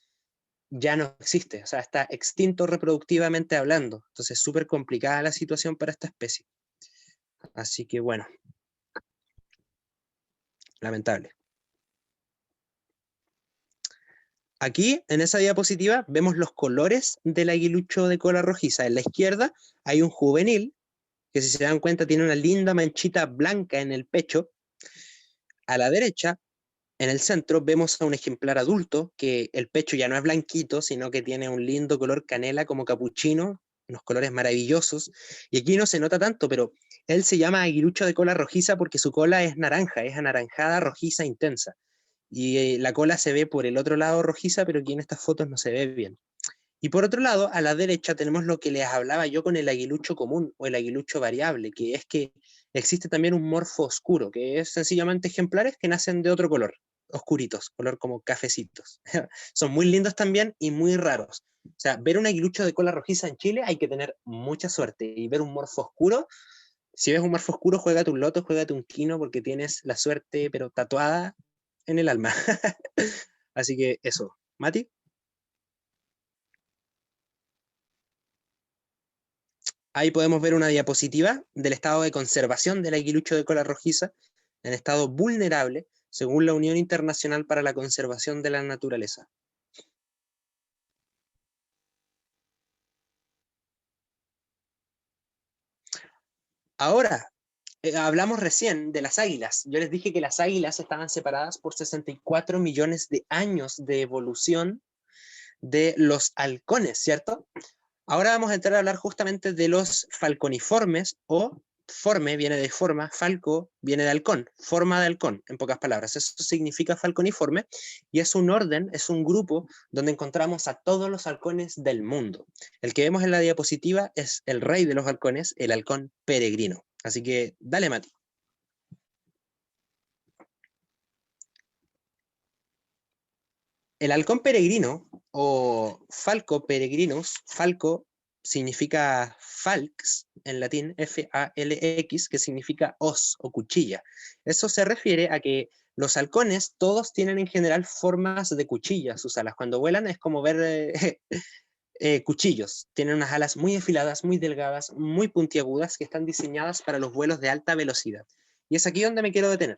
ya no existe, o sea, está extinto reproductivamente hablando. Entonces es súper complicada la situación para esta especie. Así que bueno, lamentable. Aquí, en esa diapositiva, vemos los colores del aguilucho de cola rojiza. En la izquierda hay un juvenil, que si se dan cuenta tiene una linda manchita blanca en el pecho. A la derecha, en el centro, vemos a un ejemplar adulto, que el pecho ya no es blanquito, sino que tiene un lindo color canela como capuchino, unos colores maravillosos. Y aquí no se nota tanto, pero él se llama aguilucho de cola rojiza porque su cola es naranja, es anaranjada, rojiza, intensa. Y la cola se ve por el otro lado rojiza, pero aquí en estas fotos no se ve bien. Y por otro lado, a la derecha tenemos lo que les hablaba yo con el aguilucho común o el aguilucho variable, que es que existe también un morfo oscuro, que es sencillamente ejemplares que nacen de otro color, oscuritos, color como cafecitos. Son muy lindos también y muy raros. O sea, ver un aguilucho de cola rojiza en Chile hay que tener mucha suerte, y ver un morfo oscuro, si ves un morfo oscuro, juégate un loto, juégate un quino, porque tienes la suerte, pero tatuada en el alma. Así que eso. ¿Mati? Ahí podemos ver una diapositiva del estado de conservación del aguilucho de cola rojiza en estado vulnerable, según la Unión Internacional para la Conservación de la Naturaleza. Ahora, hablamos recién de las águilas. Yo les dije que las águilas estaban separadas por 64 millones de años de evolución de los halcones, ¿cierto? Ahora vamos a entrar a hablar justamente de los falconiformes, o forme viene de forma, falco viene de halcón, forma de halcón, en pocas palabras. Eso significa falconiforme, y es un orden, es un grupo donde encontramos a todos los halcones del mundo. El que vemos en la diapositiva es el rey de los halcones, el halcón peregrino. Así que, dale, Mati. El halcón peregrino, o falco peregrinus, falco significa falx en latín, F-A-L-X, que significa hoz o cuchilla. Eso se refiere a que los halcones todos tienen en general formas de cuchillas sus alas. Cuando vuelan es como ver cuchillos. Tienen unas alas muy afiladas, muy delgadas, muy puntiagudas, que están diseñadas para los vuelos de alta velocidad. Y es aquí donde me quiero detener.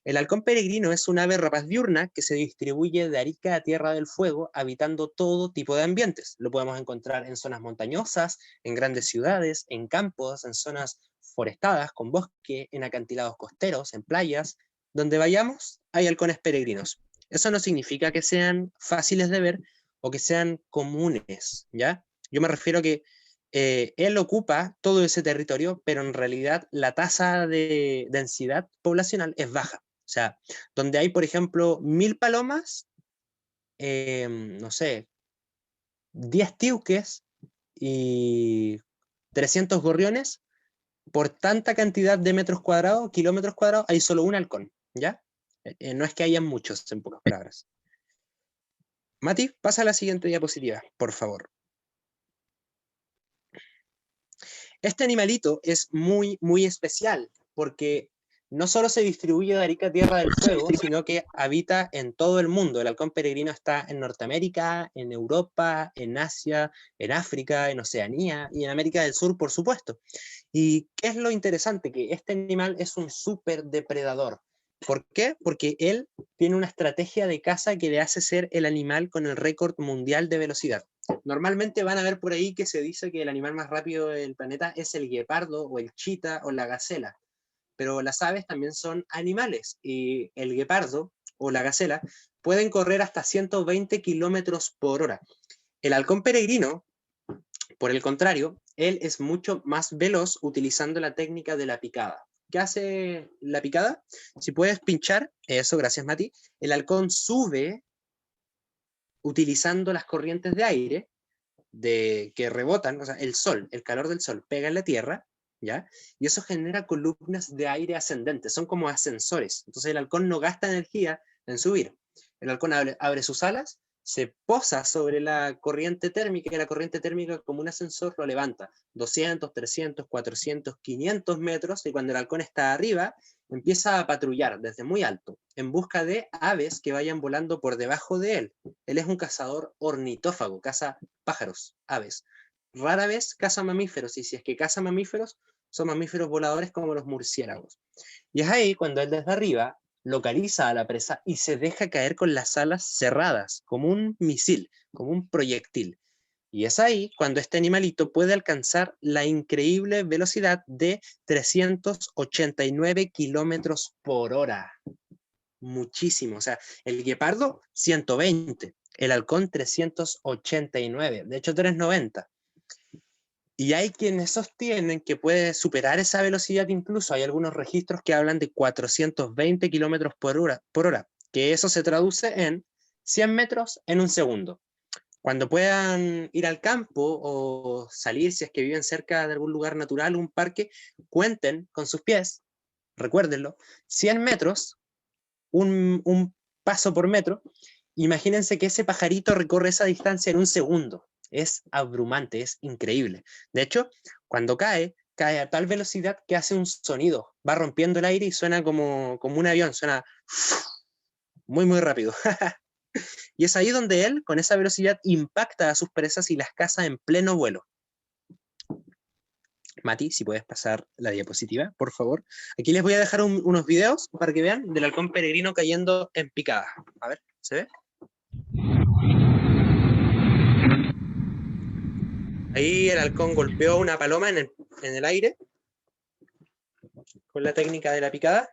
El halcón peregrino es un ave rapaz diurna que se distribuye de Arica a Tierra del Fuego, habitando todo tipo de ambientes. Lo podemos encontrar en zonas montañosas, en grandes ciudades, en campos, en zonas forestadas, con bosque, en acantilados costeros, en playas. Donde vayamos, hay halcones peregrinos. Eso no significa que sean fáciles de ver o que sean comunes, ¿ya? Yo me refiero a que él ocupa todo ese territorio, pero en realidad la tasa de densidad poblacional es baja. O sea, donde hay, por ejemplo, 1000 palomas, no sé, 10 tíuques y 300 gorriones, por tanta cantidad de metros cuadrados, kilómetros cuadrados, hay solo un halcón, ¿ya? No es que hayan muchos, en pocas palabras. Mati, pasa a la siguiente diapositiva, por favor. Este animalito es muy, muy especial, porque no solo se distribuye de Arica a Tierra del Fuego, sino que habita en todo el mundo. El halcón peregrino está en Norteamérica, en Europa, en Asia, en África, en Oceanía y en América del Sur, por supuesto. ¿Y qué es lo interesante? Que este animal es un súper depredador. ¿Por qué? Porque él tiene una estrategia de caza que le hace ser el animal con el récord mundial de velocidad. Normalmente van a ver por ahí que se dice que el animal más rápido del planeta es el guepardo o el chita o la gacela, pero las aves también son animales y el guepardo o la gacela pueden correr hasta 120 kilómetros por hora. El halcón peregrino, por el contrario, él es mucho más veloz utilizando la técnica de la picada. ¿Qué hace la picada? Si puedes pinchar, eso, gracias Mati, el halcón sube utilizando las corrientes de aire que rebotan, o sea, el sol, el calor del sol pega en la tierra, ¿ya? Y eso genera columnas de aire ascendentes, son como ascensores. Entonces el halcón no gasta energía en subir. El halcón abre sus alas, se posa sobre la corriente térmica, y la corriente térmica como un ascensor lo levanta 200, 300, 400, 500 metros, y cuando el halcón está arriba, empieza a patrullar desde muy alto, en busca de aves que vayan volando por debajo de él. Él es un cazador ornitófago, caza pájaros, aves. Rara vez caza mamíferos, y si es que caza mamíferos, son mamíferos voladores como los murciélagos. Y es ahí cuando él desde arriba localiza a la presa y se deja caer con las alas cerradas, como un misil, como un proyectil. Y es ahí cuando este animalito puede alcanzar la increíble velocidad de 389 kilómetros por hora. Muchísimo. O sea, el guepardo 120, el halcón 389, de hecho 390. Y hay quienes sostienen que puede superar esa velocidad incluso. Hay algunos registros que hablan de 420 kilómetros por hora, que eso se traduce en 100 metros en un segundo. Cuando puedan ir al campo o salir, si es que viven cerca de algún lugar natural, un parque, cuenten con sus pies, recuérdenlo, 100 metros, un paso por metro. Imagínense que ese pajarito recorre esa distancia en un segundo. Es abrumante, es increíble. De hecho, cuando cae a tal velocidad que hace un sonido, va rompiendo el aire y suena como un avión, suena muy, muy rápido. Y es ahí donde él, con esa velocidad, impacta a sus presas y las caza en pleno vuelo. Mati, si puedes pasar la diapositiva, por favor. Aquí les voy a dejar unos videos para que vean del halcón peregrino cayendo en picada. A ver, ¿se ve? Ahí el halcón golpeó una paloma en el aire con la técnica de la picada.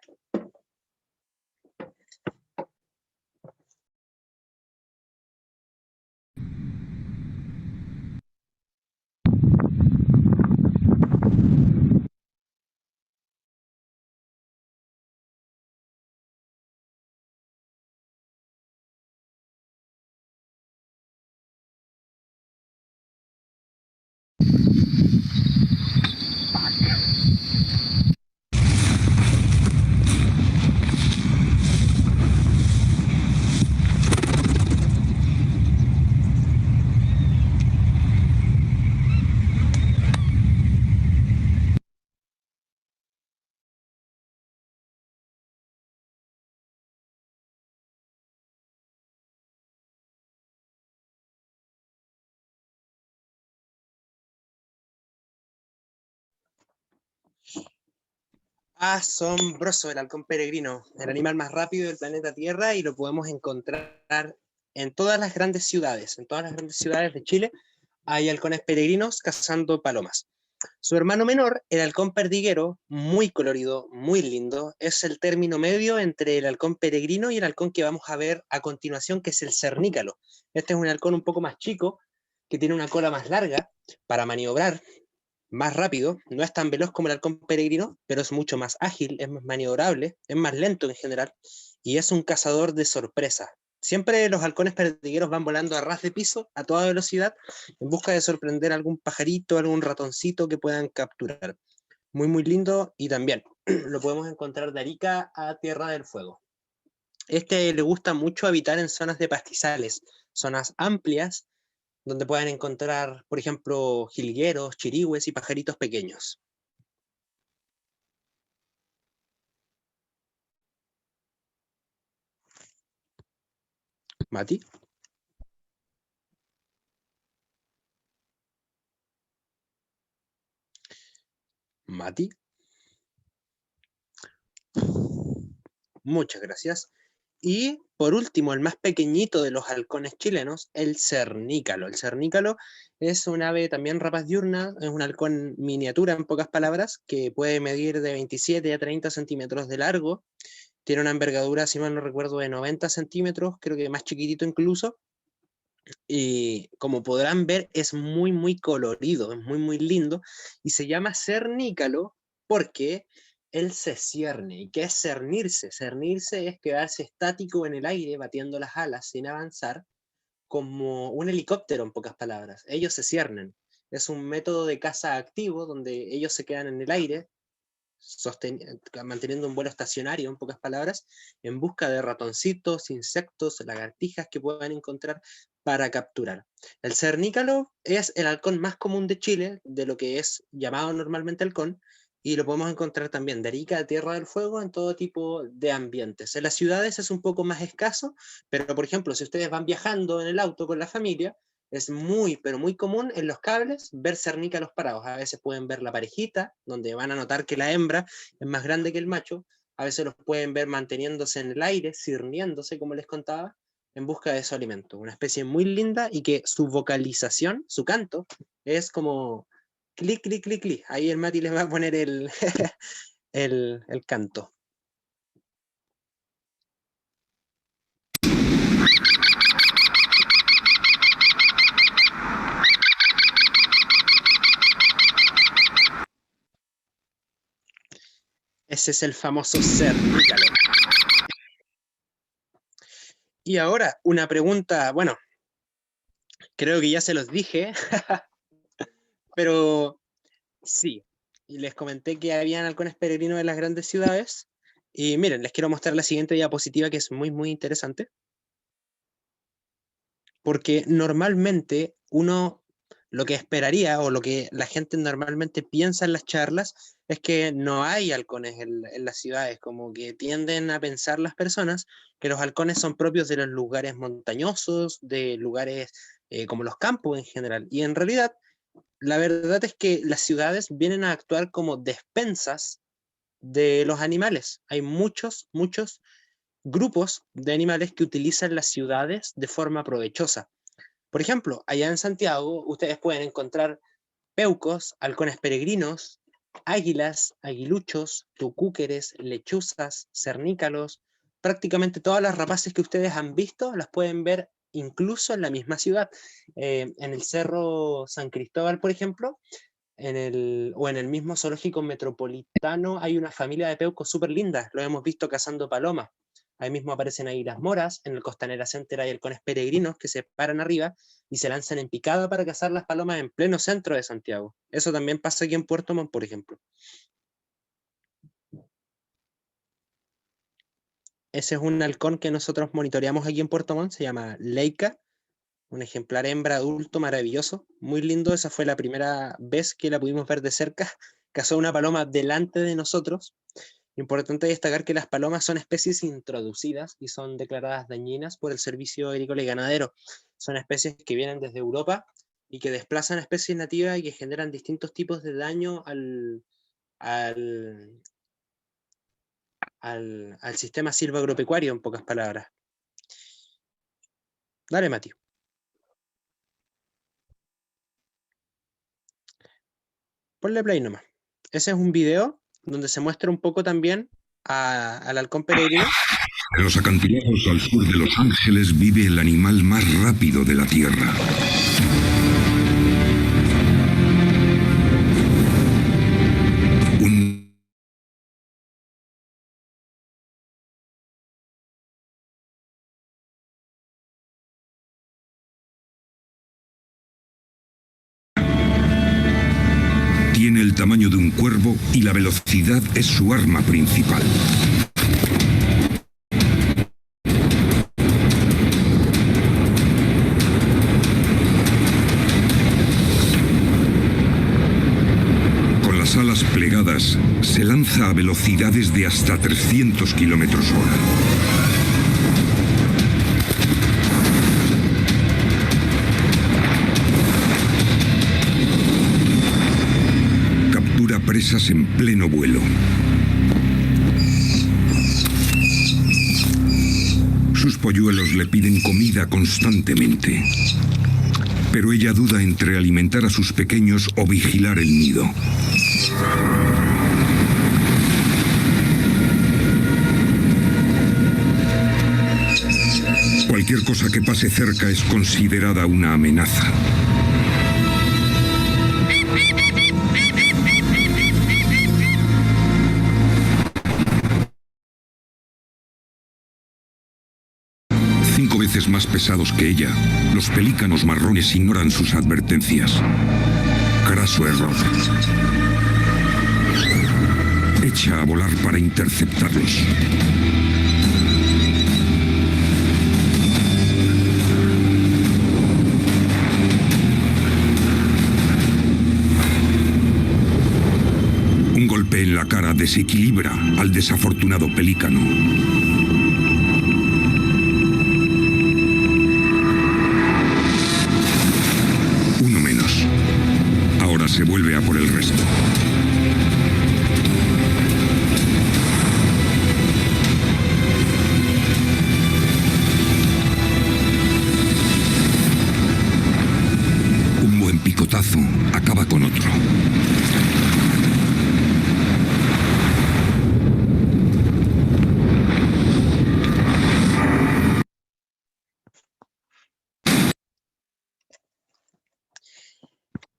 Asombroso el halcón peregrino, el animal más rápido del planeta Tierra, y lo podemos encontrar en todas las grandes ciudades. En todas las grandes ciudades de Chile hay halcones peregrinos cazando palomas. Su hermano menor, el halcón perdiguero, muy colorido, muy lindo, es el término medio entre el halcón peregrino y el halcón que vamos a ver a continuación, que es el cernícalo. Este es un halcón un poco más chico, que tiene una cola más larga para maniobrar más rápido, no es tan veloz como el halcón peregrino, pero es mucho más ágil, es más maniobrable, es más lento en general, y es un cazador de sorpresa. Siempre los halcones perdigueros van volando a ras de piso, a toda velocidad, en busca de sorprender a algún pajarito, algún ratoncito que puedan capturar. Muy, muy lindo, y también lo podemos encontrar de Arica a Tierra del Fuego. Este le gusta mucho habitar en zonas de pastizales, zonas amplias, donde puedan encontrar, por ejemplo, jilgueros, chirigües y pajaritos pequeños. Mati. Mati. Muchas gracias. Y por último, el más pequeñito de los halcones chilenos, el cernícalo. El cernícalo es un ave también rapaz diurna, es un halcón miniatura en pocas palabras, que puede medir de 27 a 30 centímetros de largo. Tiene una envergadura, si mal no recuerdo, de 90 centímetros, creo que más chiquitito incluso. Y como podrán ver, es muy, muy colorido, es muy, muy lindo. Y se llama cernícalo porque él se cierne. ¿Y qué es cernirse? Cernirse es quedarse estático en el aire, batiendo las alas sin avanzar, como un helicóptero en pocas palabras. Ellos se ciernen. Es un método de caza activo donde ellos se quedan en el aire, manteniendo un vuelo estacionario, en pocas palabras, en busca de ratoncitos, insectos, lagartijas que puedan encontrar para capturar. El cernícalo es el halcón más común de Chile, de lo que es llamado normalmente halcón, y lo podemos encontrar también de Arica a Tierra del Fuego en todo tipo de ambientes. En las ciudades es un poco más escaso, pero por ejemplo, si ustedes van viajando en el auto con la familia, es muy, pero muy común en los cables ver cernícalos parados. A veces pueden ver la parejita, donde van a notar que la hembra es más grande que el macho. A veces los pueden ver manteniéndose en el aire, cirniéndose, como les contaba, en busca de su alimento. Una especie muy linda y que su vocalización, su canto, es como clic, clic, clic, clic. Ahí el Mati les va a poner el, el canto. Ese es el famoso cernícalo. Y ahora, una pregunta, bueno, creo que ya se los dije, pero sí, y les comenté que habían halcones peregrinos en las grandes ciudades, y miren, les quiero mostrar la siguiente diapositiva que es muy, muy interesante, porque normalmente uno lo que esperaría o lo que la gente normalmente piensa en las charlas es que no hay halcones en las ciudades, como que tienden a pensar las personas que los halcones son propios de los lugares montañosos, de lugares como los campos en general, y en realidad la verdad es que las ciudades vienen a actuar como despensas de los animales. Hay muchos, muchos grupos de animales que utilizan las ciudades de forma provechosa. Por ejemplo, allá en Santiago ustedes pueden encontrar peucos, halcones peregrinos, águilas, aguiluchos, tucúqueres, lechuzas, cernícalos. Prácticamente todas las rapaces que ustedes han visto las pueden ver incluso en la misma ciudad. En el Cerro San Cristóbal, por ejemplo, o en el mismo zoológico metropolitano hay una familia de peucos súper lindas. Lo hemos visto cazando palomas. Ahí mismo aparecen águilas moras, en el Costanera Center hay halcones peregrinos que se paran arriba y se lanzan en picada para cazar las palomas en pleno centro de Santiago. Eso también pasa aquí en Puerto Montt, por ejemplo. Ese es un halcón que nosotros monitoreamos aquí en Puerto Montt, se llama Leica, un ejemplar hembra adulto maravilloso, muy lindo. Esa fue la primera vez que la pudimos ver de cerca. Cazó una paloma delante de nosotros. Importante destacar que las palomas son especies introducidas y son declaradas dañinas por el Servicio Agrícola y Ganadero. Son especies que vienen desde Europa y que desplazan especies nativas y que generan distintos tipos de daño al sistema silvagropecuario, en pocas palabras. Dale, Mati. Ponle play nomás. Ese es un video donde se muestra un poco también al halcón peregrino. En los acantilados al sur de Los Ángeles vive el animal más rápido de la Tierra. Tiene el tamaño de un cuervo y la velocidad es su arma principal. Con las alas plegadas, se lanza a velocidades de hasta 300 km/h. Presas en pleno vuelo. Sus polluelos le piden comida constantemente, pero ella duda entre alimentar a sus pequeños o vigilar el nido. Cualquier cosa que pase cerca es considerada una amenaza. Veces más pesados que ella, los pelícanos marrones ignoran sus advertencias. Craso error. Echa a volar para interceptarlos. Un golpe en la cara desequilibra al desafortunado pelícano. Se vuelve a por el resto. Un buen picotazo acaba con otro.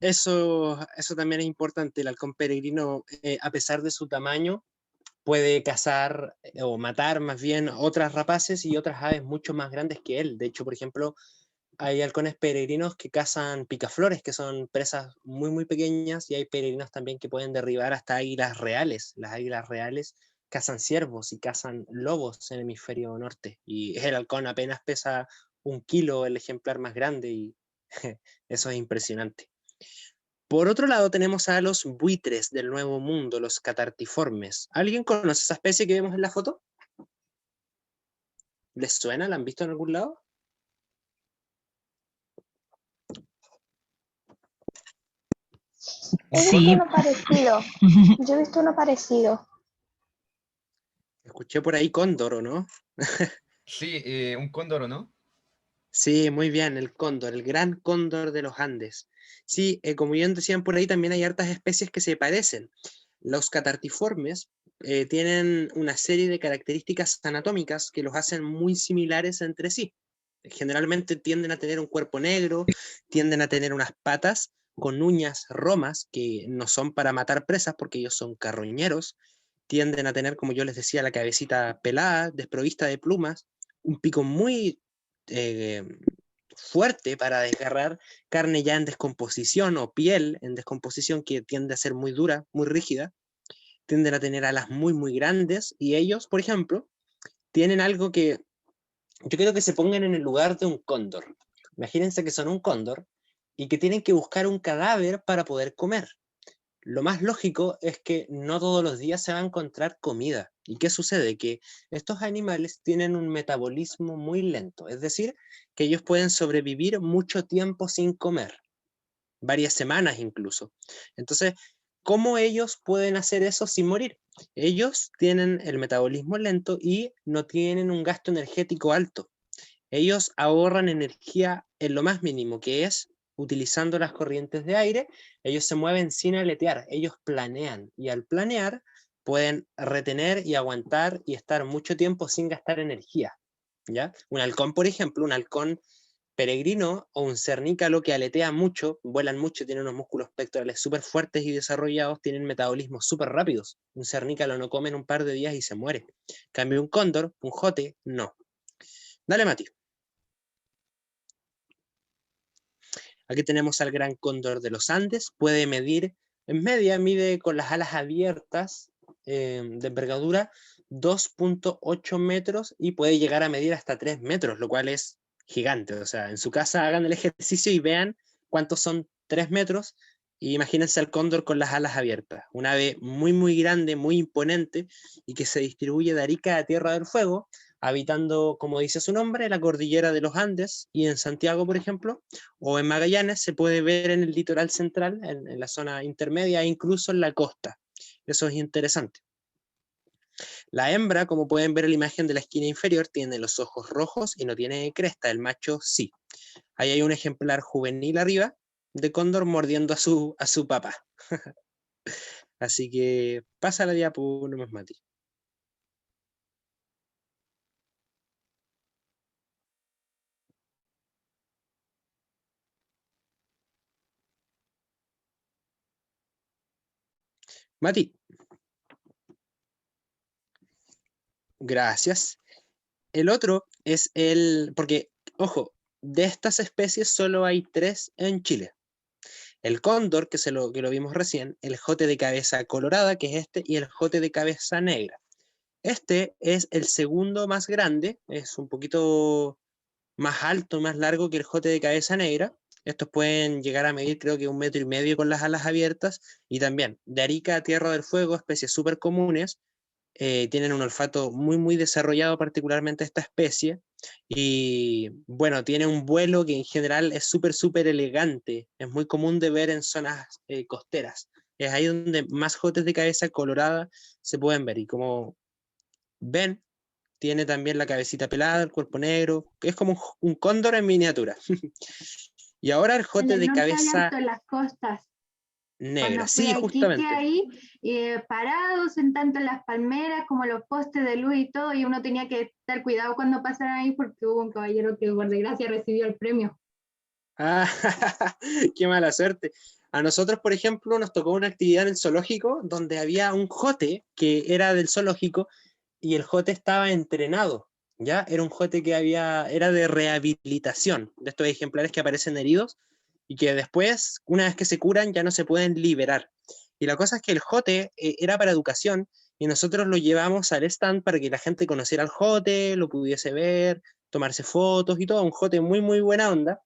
Eso también es importante. El halcón peregrino, a pesar de su tamaño, puede cazar o matar más bien otras rapaces y otras aves mucho más grandes que él. De hecho, por ejemplo, hay halcones peregrinos que cazan picaflores, que son presas muy, muy pequeñas, y hay peregrinos también que pueden derribar hasta águilas reales. Las águilas reales cazan ciervos y cazan lobos en el hemisferio norte. Y el halcón apenas pesa 1 kilo, el ejemplar más grande, y eso es impresionante. Por otro lado tenemos a los buitres del Nuevo Mundo, los catartiformes. ¿Alguien conoce esa especie que vemos en la foto? ¿Les suena? ¿La han visto en algún lado? He visto uno parecido. Yo he visto uno parecido. Escuché por ahí cóndor, ¿o no? Sí, un cóndor, ¿no? Sí, muy bien, el cóndor, el gran cóndor de los Andes. Sí, como bien decían por ahí, también hay hartas especies que se parecen. Los catartiformes tienen una serie de características anatómicas que los hacen muy similares entre sí. Generalmente tienden a tener un cuerpo negro, tienden a tener unas patas con uñas romas que no son para matar presas porque ellos son carroñeros, tienden a tener, como yo les decía, la cabecita pelada, desprovista de plumas, un pico muy fuerte para desgarrar carne ya en descomposición o piel en descomposición que tiende a ser muy dura, muy rígida, tienden a tener alas muy, muy grandes, y ellos, por ejemplo, tienen algo que yo quiero que se pongan en el lugar de un cóndor. Imagínense que son un cóndor y que tienen que buscar un cadáver para poder comer. Lo más lógico es que no todos los días se va a encontrar comida. ¿Y qué sucede? Que estos animales tienen un metabolismo muy lento, es decir, que ellos pueden sobrevivir mucho tiempo sin comer, varias semanas incluso. Entonces, ¿cómo ellos pueden hacer eso sin morir? Ellos tienen el metabolismo lento y no tienen un gasto energético alto. Ellos ahorran energía en lo más mínimo, que es utilizando las corrientes de aire, ellos se mueven sin aletear, ellos planean, y al planear pueden retener y aguantar y estar mucho tiempo sin gastar energía, ¿ya? Un halcón, por ejemplo, un halcón peregrino o un cernícalo que aletea mucho, vuelan mucho, tienen unos músculos pectorales súper fuertes y desarrollados, tienen metabolismos súper rápidos. Un cernícalo no come en un par de días y se muere. En cambio, un cóndor, un jote, no. Dale, Mati. Aquí tenemos al gran cóndor de los Andes, puede medir, en media mide con las alas abiertas de envergadura 2.8 metros y puede llegar a medir hasta 3 metros, lo cual es gigante. O sea, en su casa hagan el ejercicio y vean cuántos son 3 metros y imagínense al cóndor con las alas abiertas. Un ave muy, muy grande, muy imponente y que se distribuye de Arica a Tierra del Fuego, habitando, como dice su nombre, la cordillera de los Andes, y en Santiago, por ejemplo, o en Magallanes, se puede ver en el litoral central, en la zona intermedia, e incluso en la costa. Eso es interesante. La hembra, como pueden ver en la imagen de la esquina inferior, tiene los ojos rojos y no tiene cresta, el macho sí. Ahí hay un ejemplar juvenil arriba de cóndor mordiendo a su papá. Así que pasa la diapo nomás, Mati. Mati. Gracias. El otro es porque, ojo, de estas especies solo hay 3 en Chile. El cóndor, que lo vimos recién, el jote de cabeza colorada, que es este, y el jote de cabeza negra. Este es el segundo más grande, es un poquito más alto, más largo que el jote de cabeza negra. Estos pueden llegar a medir creo que 1,5 metros con las alas abiertas, y también de Arica a Tierra del Fuego, especies súper comunes. Tienen un olfato muy, muy desarrollado, particularmente esta especie, y bueno, tiene un vuelo que en general es súper, súper elegante, es muy común de ver en zonas costeras, es ahí donde más jotes de cabeza colorada se pueden ver, y como ven, tiene también la cabecita pelada, el cuerpo negro, que es como un cóndor en miniatura. Y ahora el jote de cabeza en las costas. negra, Cuando fui sí, a justamente. Iquique ahí, parados en tanto en las palmeras como los postes de luz y todo, y uno tenía que estar cuidado cuando pasaran ahí porque hubo un caballero que por desgracia recibió el premio. Ah, qué mala suerte. A nosotros, por ejemplo, nos tocó una actividad en el zoológico donde había un jote que era del zoológico y el jote estaba entrenado, ¿ya? Era un jote que era de rehabilitación, de estos ejemplares que aparecen heridos y que después, una vez que se curan, ya no se pueden liberar. Y la cosa es que el jote era para educación y nosotros lo llevamos al stand para que la gente conociera al jote, lo pudiese ver, tomarse fotos y todo, un jote muy, muy buena onda.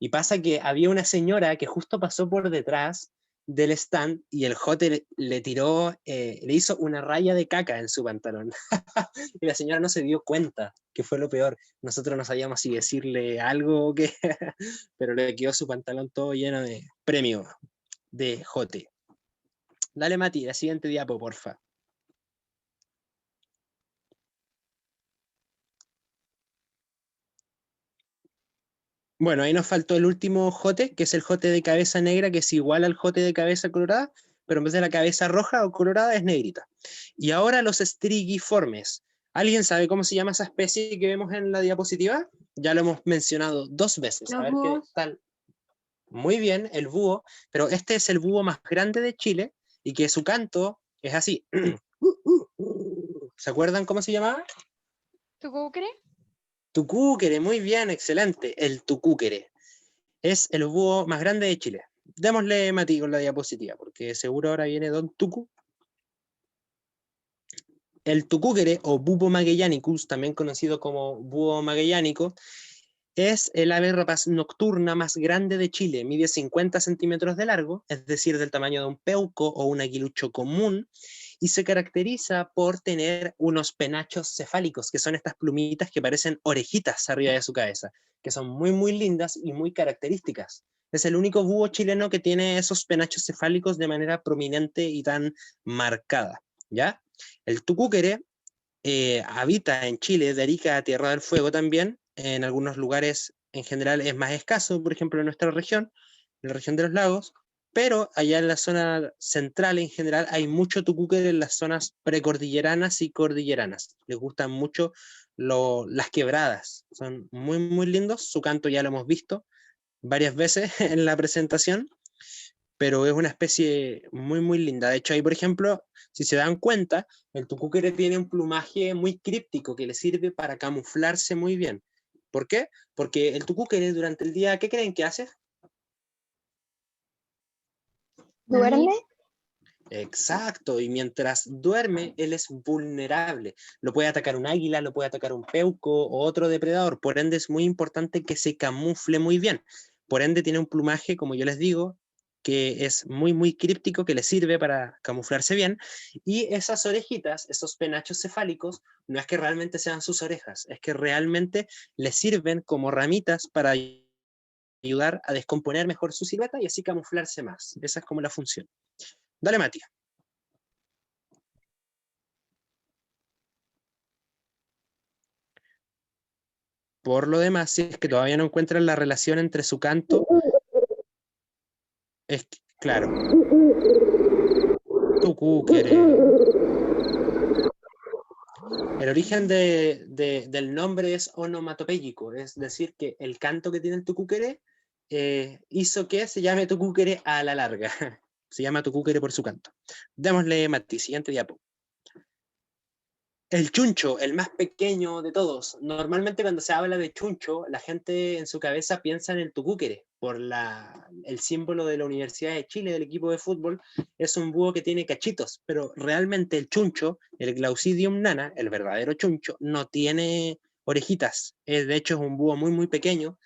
Y pasa que había una señora que justo pasó por detrás del stand y el jote le tiró, le hizo una raya de caca en su pantalón. Y la señora no se dio cuenta, que fue lo peor. Nosotros no sabíamos si decirle algo o qué, pero le quedó su pantalón todo lleno de premio de jote. Dale, Mati, la siguiente diapo, porfa. Bueno, ahí nos faltó el último jote, que es el jote de cabeza negra, que es igual al jote de cabeza colorada, pero en vez de la cabeza roja o colorada es negrita. Y ahora los estrigiformes. ¿Alguien sabe cómo se llama esa especie que vemos en la diapositiva? Ya lo hemos mencionado 2 veces. A ver qué tal. Muy bien, el búho, pero este es el búho más grande de Chile y que su canto es así. ¿Se acuerdan cómo se llamaba? ¿Tucúquere? Tucúquere, muy bien, excelente. El tucúquere es el búho más grande de Chile. Démosle, Mati, con la diapositiva, porque seguro ahora viene Don Tucu. El tucúquere, o Búho magellanicus, también conocido como búho magellánico, es el ave rapaz nocturna más grande de Chile. Mide 50 centímetros de largo, es decir, del tamaño de un peuco o un aguilucho común, y se caracteriza por tener unos penachos cefálicos, que son estas plumitas que parecen orejitas arriba de su cabeza, que son muy, muy lindas y muy características. Es el único búho chileno que tiene esos penachos cefálicos de manera prominente y tan marcada, ¿ya? El tucúquere habita en Chile, de Arica a Tierra del Fuego también. En algunos lugares en general es más escaso, por ejemplo en nuestra región, la región de los lagos, pero allá en la zona central en general hay mucho tucúquere en las zonas precordilleranas y cordilleranas. Les gustan mucho las quebradas, son muy, muy lindos. Su canto ya lo hemos visto varias veces en la presentación, pero es una especie muy, muy linda. De hecho, ahí, por ejemplo, si se dan cuenta, el tucúquere tiene un plumaje muy críptico que le sirve para camuflarse muy bien. ¿Por qué? Porque el tucúquere durante el día, ¿qué creen que hace? ¿Duerme? Exacto, y mientras duerme, él es vulnerable. Lo puede atacar un águila, lo puede atacar un peuco o otro depredador. Por ende, es muy importante que se camufle muy bien. Por ende, tiene un plumaje, como yo les digo, que es muy, muy críptico, que le sirve para camuflarse bien. Y esas orejitas, esos penachos cefálicos, no es que realmente sean sus orejas, es que realmente le sirven como ramitas para ayudar a descomponer mejor su silueta y así camuflarse más. Esa es como la función. Dale, Mati. Por lo demás, si es que todavía no encuentran la relación entre su canto, es claro. Tucúquere. El origen del nombre es onomatopéyico, es decir, que el canto que tiene el tucúquere hizo que se llame tucúquere a la larga. Se llama tucúquere por su canto. Démosle, Mati, siguiente diapo. El chuncho, el más pequeño de todos. Normalmente cuando se habla de chuncho, la gente en su cabeza piensa en el tucúquere, por el símbolo de la Universidad de Chile, del equipo de fútbol, es un búho que tiene cachitos, pero realmente el chuncho, el Glaucidium nana, el verdadero chuncho, no tiene orejitas. De hecho es un búho muy, muy pequeño,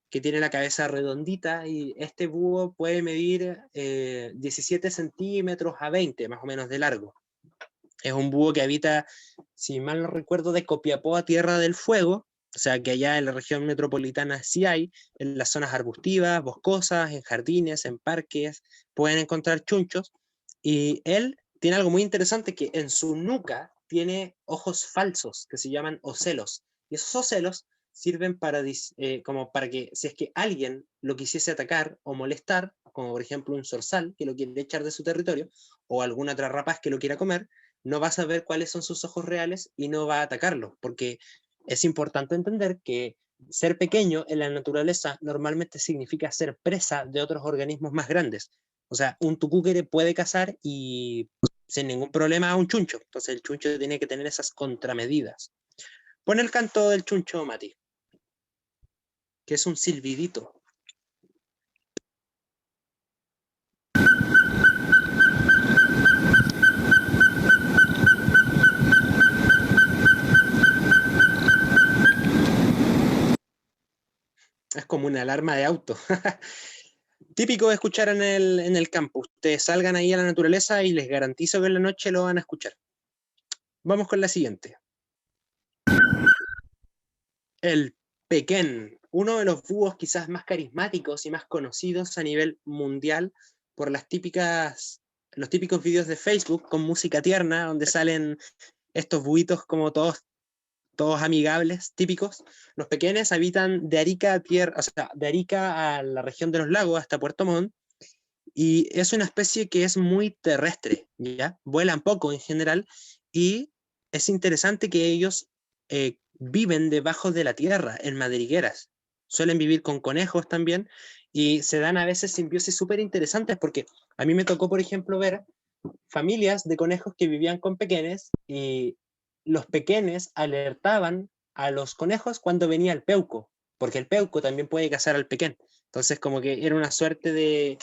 que tiene la cabeza redondita, y este búho puede medir 17 centímetros a 20, más o menos, de largo. Es un búho que habita, si mal no recuerdo, de Copiapó a Tierra del Fuego, o sea que allá en la región metropolitana sí hay, en las zonas arbustivas, boscosas, en jardines, en parques, pueden encontrar chunchos, y él tiene algo muy interesante, que en su nuca tiene ojos falsos, que se llaman ocelos, y esos ocelos sirven como para que, si es que alguien lo quisiese atacar o molestar, como por ejemplo un zorzal que lo quiere echar de su territorio, o alguna otra rapaz que lo quiera comer, no va a saber cuáles son sus ojos reales y no va a atacarlo, porque es importante entender que ser pequeño en la naturaleza normalmente significa ser presa de otros organismos más grandes. O sea, un tucúquere puede cazar y sin ningún problema a un chuncho. Entonces el chuncho tiene que tener esas contramedidas. Pon el canto del chuncho, Mati, que es un silbidito. Es como una alarma de auto. Típico de escuchar en el campo. Ustedes salgan ahí a la naturaleza y les garantizo que en la noche lo van a escuchar. Vamos con la siguiente. El pequén, uno de los búhos quizás más carismáticos y más conocidos a nivel mundial por los típicos vídeos de Facebook con música tierna, donde salen estos búhitos como todos amigables, típicos. Los pequenes habitan de Arica a la región de los lagos, hasta Puerto Montt, y es una especie que es muy terrestre, ¿ya? Vuelan poco en general, y es interesante que ellos viven debajo de la tierra, en madrigueras. Suelen vivir con conejos también, y se dan a veces simbiosis súper interesantes, porque a mí me tocó, por ejemplo, ver familias de conejos que vivían con pequenes, y los pequenes alertaban a los conejos cuando venía el peuco, porque el peuco también puede cazar al pequén. Entonces como que era una suerte de,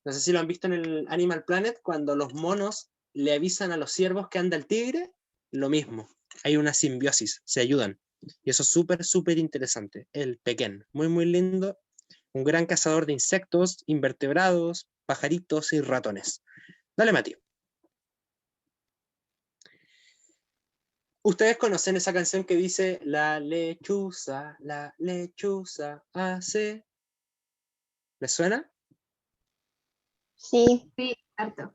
no sé si lo han visto en el Animal Planet, cuando los monos le avisan a los ciervos que anda el tigre, lo mismo, hay una simbiosis, se ayudan. Y eso es súper, súper interesante. El pequén, muy, muy lindo, un gran cazador de insectos, invertebrados, pajaritos y ratones. Dale, Mati. ¿Ustedes conocen esa canción que dice la lechuza hace? ¿Les suena? Sí. Sí, harto.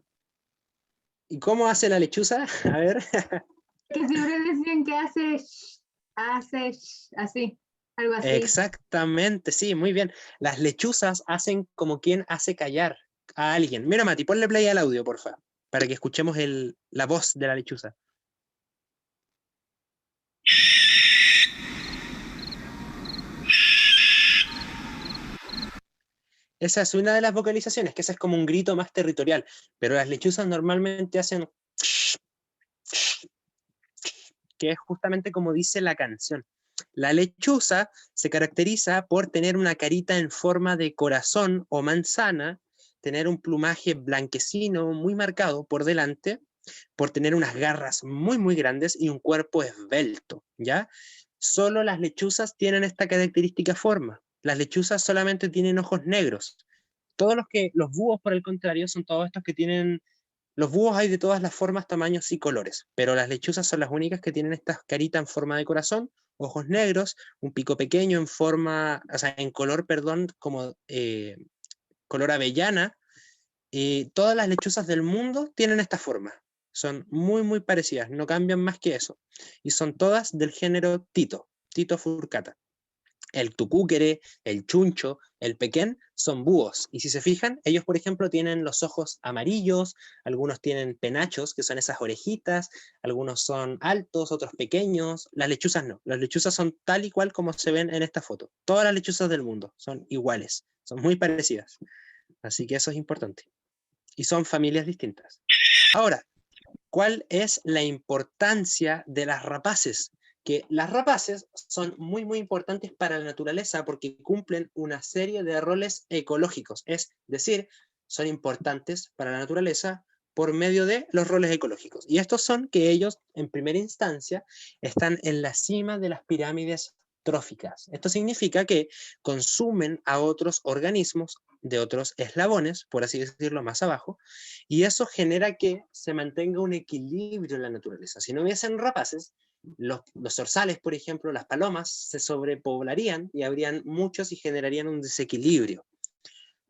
¿Y cómo hace la lechuza? A ver. Que siempre decían que hace así. algo así. Exactamente, sí, muy bien. Las lechuzas hacen como quien hace callar a alguien. Mira, Mati, ponle play al audio, por favor, para que escuchemos la voz de la lechuza. Esa es una de las vocalizaciones, que esa es como un grito más territorial, pero las lechuzas normalmente hacen que es justamente como dice la canción. La lechuza se caracteriza por tener una carita en forma de corazón o manzana, tener un plumaje blanquecino muy marcado por delante, por tener unas garras muy muy grandes y un cuerpo esbelto, ¿ya? Solo las lechuzas tienen esta característica forma. Las lechuzas solamente tienen ojos negros. Los búhos, por el contrario, son todos estos que tienen. Los búhos hay de todas las formas, tamaños y colores, pero las lechuzas son las únicas que tienen esta carita en forma de corazón, ojos negros, un pico pequeño en forma, o sea, en color, perdón, como color avellana. Todas las lechuzas del mundo tienen esta forma. Son muy, muy parecidas, no cambian más que eso. Y son todas del género Tito furcata. El tucúquere, el chuncho, el pequén son búhos. Y si se fijan, ellos, por ejemplo, tienen los ojos amarillos, algunos tienen penachos, que son esas orejitas, algunos son altos, otros pequeños. Las lechuzas no. Las lechuzas son tal y cual como se ven en esta foto. Todas las lechuzas del mundo son iguales, son muy parecidas. Así que eso es importante. Y son familias distintas. Ahora, ¿cuál es la importancia de las rapaces? Que las rapaces son muy, muy importantes para la naturaleza porque cumplen una serie de roles ecológicos, es decir, son importantes para la naturaleza por medio de los roles ecológicos. Y estos son que ellos, en primera instancia, están en la cima de las pirámides tróficas. Esto significa que consumen a otros organismos de otros eslabones, por así decirlo, más abajo, y eso genera que se mantenga un equilibrio en la naturaleza. Si no hubiesen rapaces, los zorzales, por ejemplo, las palomas, se sobrepoblarían y habrían muchos y generarían un desequilibrio.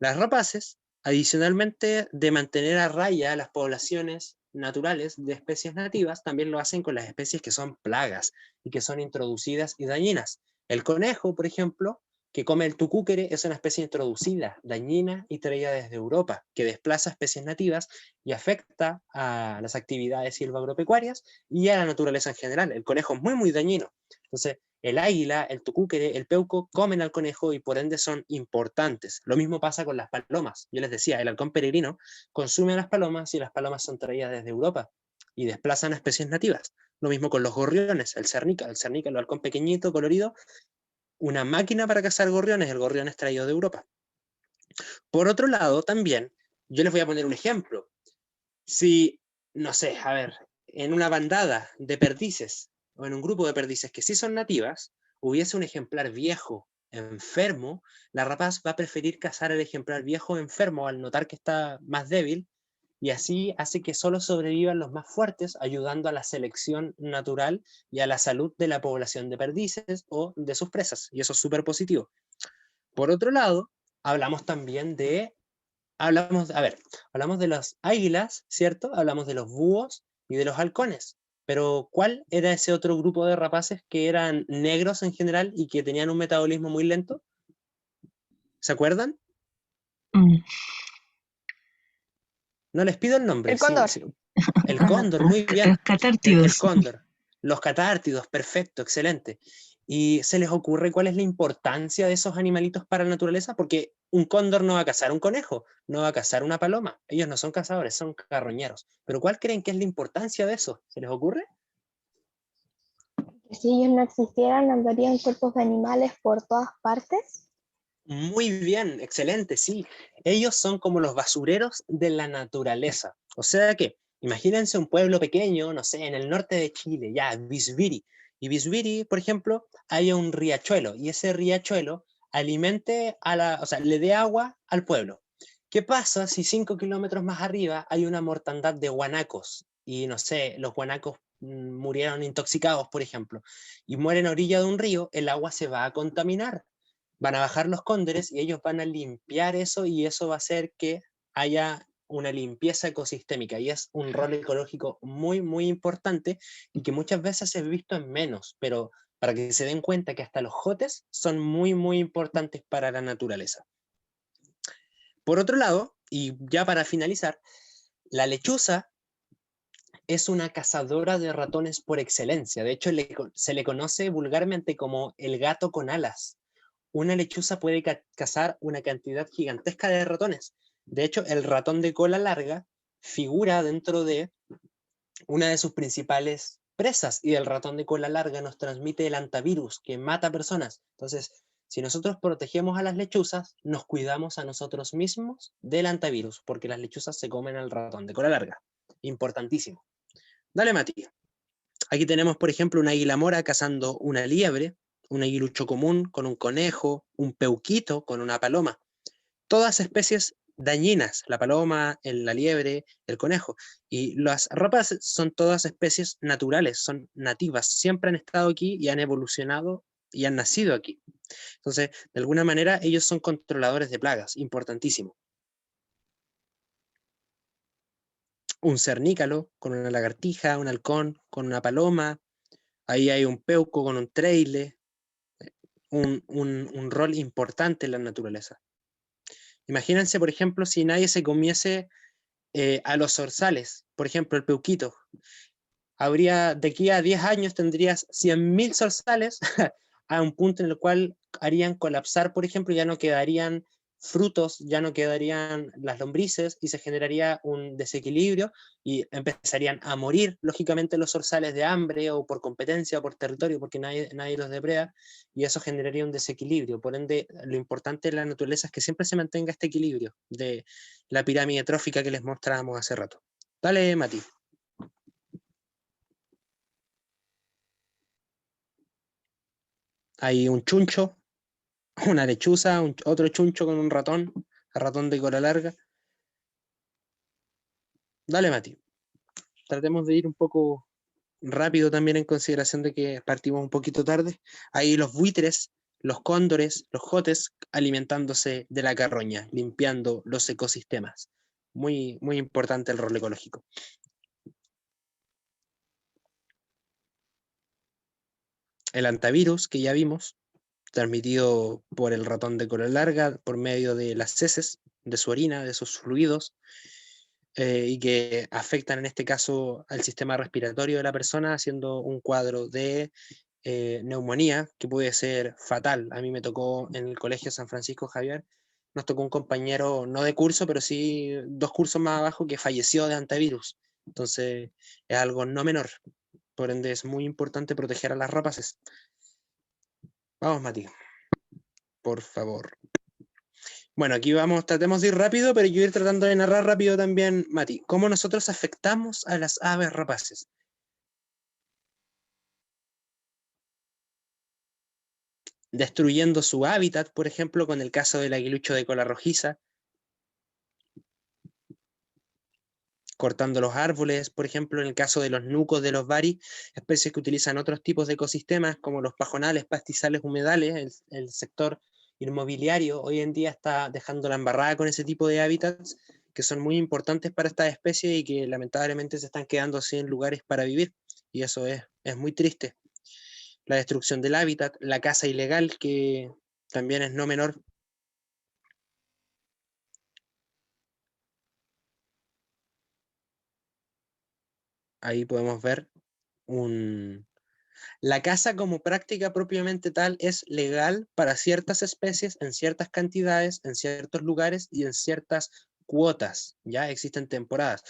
Las rapaces, adicionalmente de mantener a raya las poblaciones naturales de especies nativas, también lo hacen con las especies que son plagas y que son introducidas y dañinas. El conejo, por ejemplo, que come el tucúquere, es una especie introducida, dañina y traída desde Europa, que desplaza especies nativas y afecta a las actividades silvagropecuarias y a la naturaleza en general. El conejo es muy, muy dañino. Entonces, el águila, el tucúquere, el peuco comen al conejo y por ende son importantes. Lo mismo pasa con las palomas. Yo les decía, el halcón peregrino consume a las palomas y las palomas son traídas desde Europa y desplazan a especies nativas. Lo mismo con los gorriones, el cernica, el halcón pequeñito, colorido, una máquina para cazar gorriones, el gorrión es traído de Europa. Por otro lado, también, yo les voy a poner un ejemplo. Si, no sé, a ver, en una bandada de perdices, o en un grupo de perdices que sí son nativas, hubiese un ejemplar viejo, enfermo, la rapaz va a preferir cazar al ejemplar viejo enfermo al notar que está más débil, y así hace que solo sobrevivan los más fuertes, ayudando a la selección natural y a la salud de la población de perdices o de sus presas, y eso es súper positivo. Por otro lado, hablamos también de, hablamos de las águilas, ¿cierto? Hablamos de los búhos y de los halcones, pero ¿cuál era ese otro grupo de rapaces que eran negros en general y que tenían un metabolismo muy lento? ¿Se acuerdan? No les pido el nombre. El cóndor. Sí. El cóndor, muy bien. Los catártidos. El cóndor. Los catártidos, perfecto, excelente. ¿Y se les ocurre cuál es la importancia de esos animalitos para la naturaleza? Porque un cóndor no va a cazar un conejo, no va a cazar una paloma. Ellos no son cazadores, son carroñeros. ¿Pero cuál creen que es la importancia de eso? ¿Se les ocurre? Si ellos no existieran, andarían cuerpos de animales por todas partes. Muy bien, excelente, sí. Ellos son como los basureros de la naturaleza. O sea que, imagínense un pueblo pequeño, no sé, en el norte de Chile, ya, Bisbiri. Y Bisbiri, por ejemplo, hay un riachuelo, y ese riachuelo le dé agua al pueblo. ¿Qué pasa si 5 kilómetros más arriba hay una mortandad de guanacos? Y no sé, los guanacos murieron intoxicados, por ejemplo, y mueren a orilla de un río, el agua se va a contaminar. Van a bajar los cóndores y ellos van a limpiar eso y eso va a hacer que haya una limpieza ecosistémica y es un rol ecológico muy, muy importante y que muchas veces es visto en menos, pero para que se den cuenta que hasta los jotes son muy, muy importantes para la naturaleza. Por otro lado, y ya para finalizar, la lechuza es una cazadora de ratones por excelencia. De hecho, se le conoce vulgarmente como el gato con alas. Una lechuza puede cazar una cantidad gigantesca de ratones. De hecho, el ratón de cola larga figura dentro de una de sus principales presas, y el ratón de cola larga nos transmite el antivirus que mata personas. Entonces, si nosotros protegemos a las lechuzas, nos cuidamos a nosotros mismos del antivirus, porque las lechuzas se comen al ratón de cola larga. Importantísimo. Dale, Mati. Aquí tenemos, por ejemplo, una águila mora cazando una liebre, un aguilucho común con un conejo, un peuquito con una paloma. Todas especies dañinas, la paloma, la liebre, el conejo. Y las rapaces son todas especies naturales, son nativas, siempre han estado aquí y han evolucionado y han nacido aquí. Entonces, de alguna manera, ellos son controladores de plagas, importantísimo. Un cernícalo con una lagartija, un halcón con una paloma, ahí hay un peuco con un treile, un rol importante en la naturaleza. Imagínense, por ejemplo, si nadie se comiese a los zorzales, por ejemplo, el peuquito. Habría, de aquí a 10 años tendrías 100.000 zorzales a un punto en el cual harían colapsar, por ejemplo, ya no quedarían frutos, ya no quedarían las lombrices y se generaría un desequilibrio y empezarían a morir, lógicamente, los zorzales de hambre o por competencia o por territorio, porque nadie los depreda, y eso generaría un desequilibrio. Por ende, lo importante en la naturaleza es que siempre se mantenga este equilibrio de la pirámide trófica que les mostrábamos hace rato. Dale, Mati. Hay un chuncho, una lechuza, otro chuncho con un ratón, el ratón de cola larga. Dale, Mati. Tratemos de ir un poco rápido también en consideración de que partimos un poquito tarde. Hay los buitres, los cóndores, los jotes alimentándose de la carroña, limpiando los ecosistemas. Muy, muy importante el rol ecológico. El antivirus que ya vimos, transmitido por el ratón de cola larga por medio de las heces, de su orina, de sus fluidos, y que afectan en este caso al sistema respiratorio de la persona, haciendo un cuadro de neumonía que puede ser fatal. A mí me tocó en el colegio San Francisco Javier, nos tocó un compañero, no de curso, pero sí 2 cursos más abajo, que falleció de antivirus. Entonces es algo no menor. Por ende es muy importante proteger a las rapaces. Vamos, Mati. Por favor. Bueno, aquí vamos, tratemos de ir rápido, pero yo ir tratando de narrar rápido también, Mati. ¿Cómo nosotros afectamos a las aves rapaces? Destruyendo su hábitat, por ejemplo, con el caso del aguilucho de cola rojiza. Cortando los árboles, por ejemplo, en el caso de los nucos de los baris, especies que utilizan otros tipos de ecosistemas, como los pajonales, pastizales, humedales. El sector inmobiliario hoy en día está dejando la embarrada con ese tipo de hábitats que son muy importantes para estas especies y que lamentablemente se están quedando sin lugares para vivir, y eso es muy triste. La destrucción del hábitat, la caza ilegal, que también es no menor. Ahí podemos ver la caza como práctica propiamente tal es legal para ciertas especies, en ciertas cantidades, en ciertos lugares y en ciertas cuotas. Ya existen temporadas.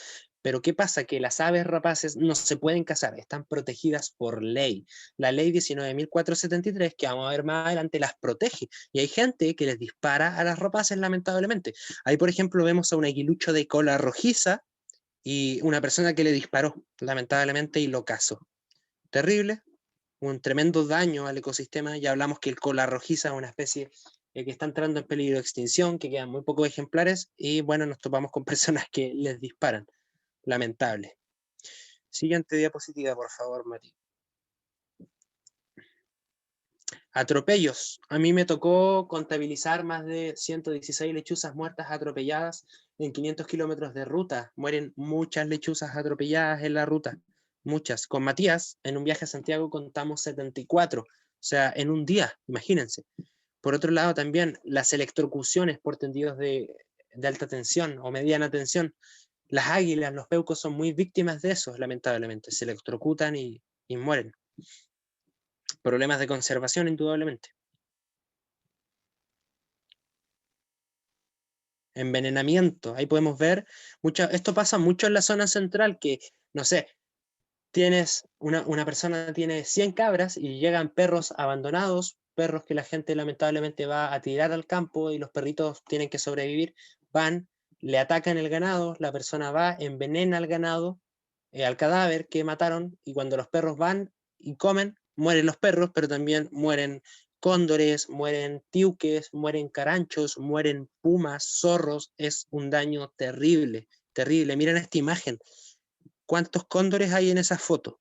Pero ¿qué pasa? Que las aves rapaces no se pueden cazar, están protegidas por ley. La ley 19.473, que vamos a ver más adelante, las protege. Y hay gente que les dispara a las rapaces, lamentablemente. Ahí, por ejemplo, vemos a un aguilucho de cola rojiza y una persona que le disparó, lamentablemente, y lo cazó. Terrible, un tremendo daño al ecosistema. Ya hablamos que el cola rojiza es una especie que está entrando en peligro de extinción, que quedan muy pocos ejemplares, y bueno, nos topamos con personas que les disparan. Lamentable. Siguiente diapositiva, por favor, Mati. Atropellos. A mí me tocó contabilizar más de 116 lechuzas muertas atropelladas en 500 kilómetros de ruta. Mueren muchas lechuzas atropelladas en la ruta. muchas. Con Matías, en un viaje a Santiago contamos 74, o sea, en un día, imagínense. Por otro lado, también las electrocuciones por tendidos de alta tensión o mediana tensión. Las águilas, los peucos son muy víctimas de eso, lamentablemente. Se electrocutan y mueren. Problemas de conservación, indudablemente. Envenenamiento, ahí podemos ver, esto pasa mucho en la zona central, que, no sé, una persona tiene 100 cabras y llegan perros abandonados, perros que la gente lamentablemente va a tirar al campo y los perritos tienen que sobrevivir, van, le atacan el ganado, la persona va, envenena al ganado, al cadáver que mataron, y cuando los perros van y comen, mueren los perros, pero también mueren cóndores, mueren tiuques, mueren caranchos, mueren pumas, zorros. Es un daño terrible, terrible. Miren esta imagen. ¿Cuántos cóndores hay en esa foto?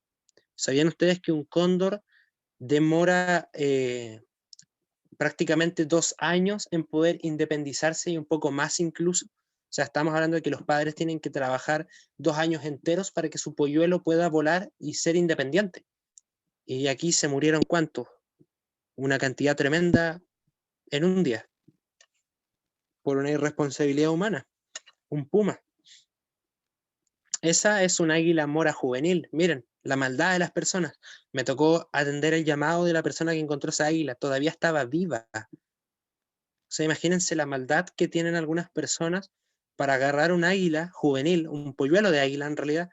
¿Sabían ustedes que un cóndor demora prácticamente 2 años en poder independizarse y un poco más incluso? O sea, estamos hablando de que los padres tienen que trabajar 2 años enteros para que su polluelo pueda volar y ser independiente. Y aquí se murieron ¿cuántos? Una cantidad tremenda en un día, por una irresponsabilidad humana. Un puma. Esa es un águila mora juvenil. Miren, la maldad de las personas. Me tocó atender el llamado de la persona que encontró esa águila. Todavía estaba viva. O sea, imagínense la maldad que tienen algunas personas para agarrar un águila juvenil, un polluelo de águila en realidad,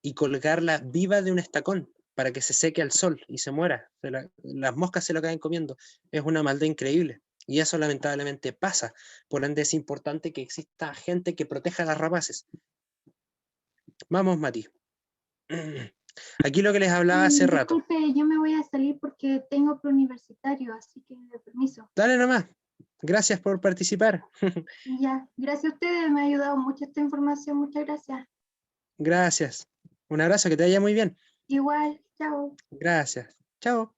y colgarla viva de un estacón para que se seque al sol y se muera. Las moscas se lo caen comiendo. Es una maldad increíble. Y eso lamentablemente pasa. Por ende es importante que exista gente que proteja a las rapaces. Vamos, Mati. Aquí lo que les hablaba hace rato. Disculpe, yo me voy a salir porque tengo preuniversitario, así que permiso. Dale nomás. Gracias por participar. Ya, gracias a ustedes, me ha ayudado mucho esta información, muchas gracias. Gracias. Un abrazo, que te vaya muy bien. Igual, chao. Gracias. Chao.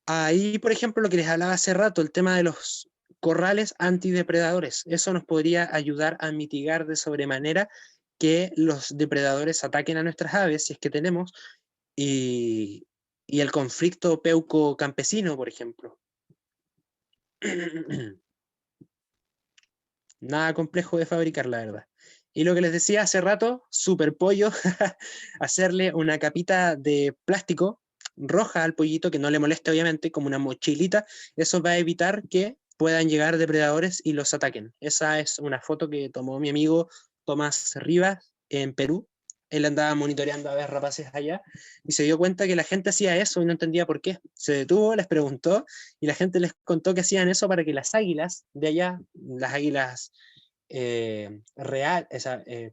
Ahí, por ejemplo, lo que les hablaba hace rato, el tema de los corrales antidepredadores. Eso nos podría ayudar a mitigar de sobremanera que los depredadores ataquen a nuestras aves, si es que tenemos, y el conflicto peuco-campesino, por ejemplo. Nada complejo de fabricar, la verdad. Y lo que les decía hace rato, super pollo, hacerle una capita de plástico roja al pollito, que no le moleste obviamente, como una mochilita. Eso va a evitar que puedan llegar depredadores y los ataquen. Esa es una foto que tomó mi amigo Tomás Rivas en Perú. Él andaba monitoreando aves rapaces allá y se dio cuenta que la gente hacía eso y no entendía por qué. Se detuvo, les preguntó y la gente les contó que hacían eso para que las águilas de allá, las águilas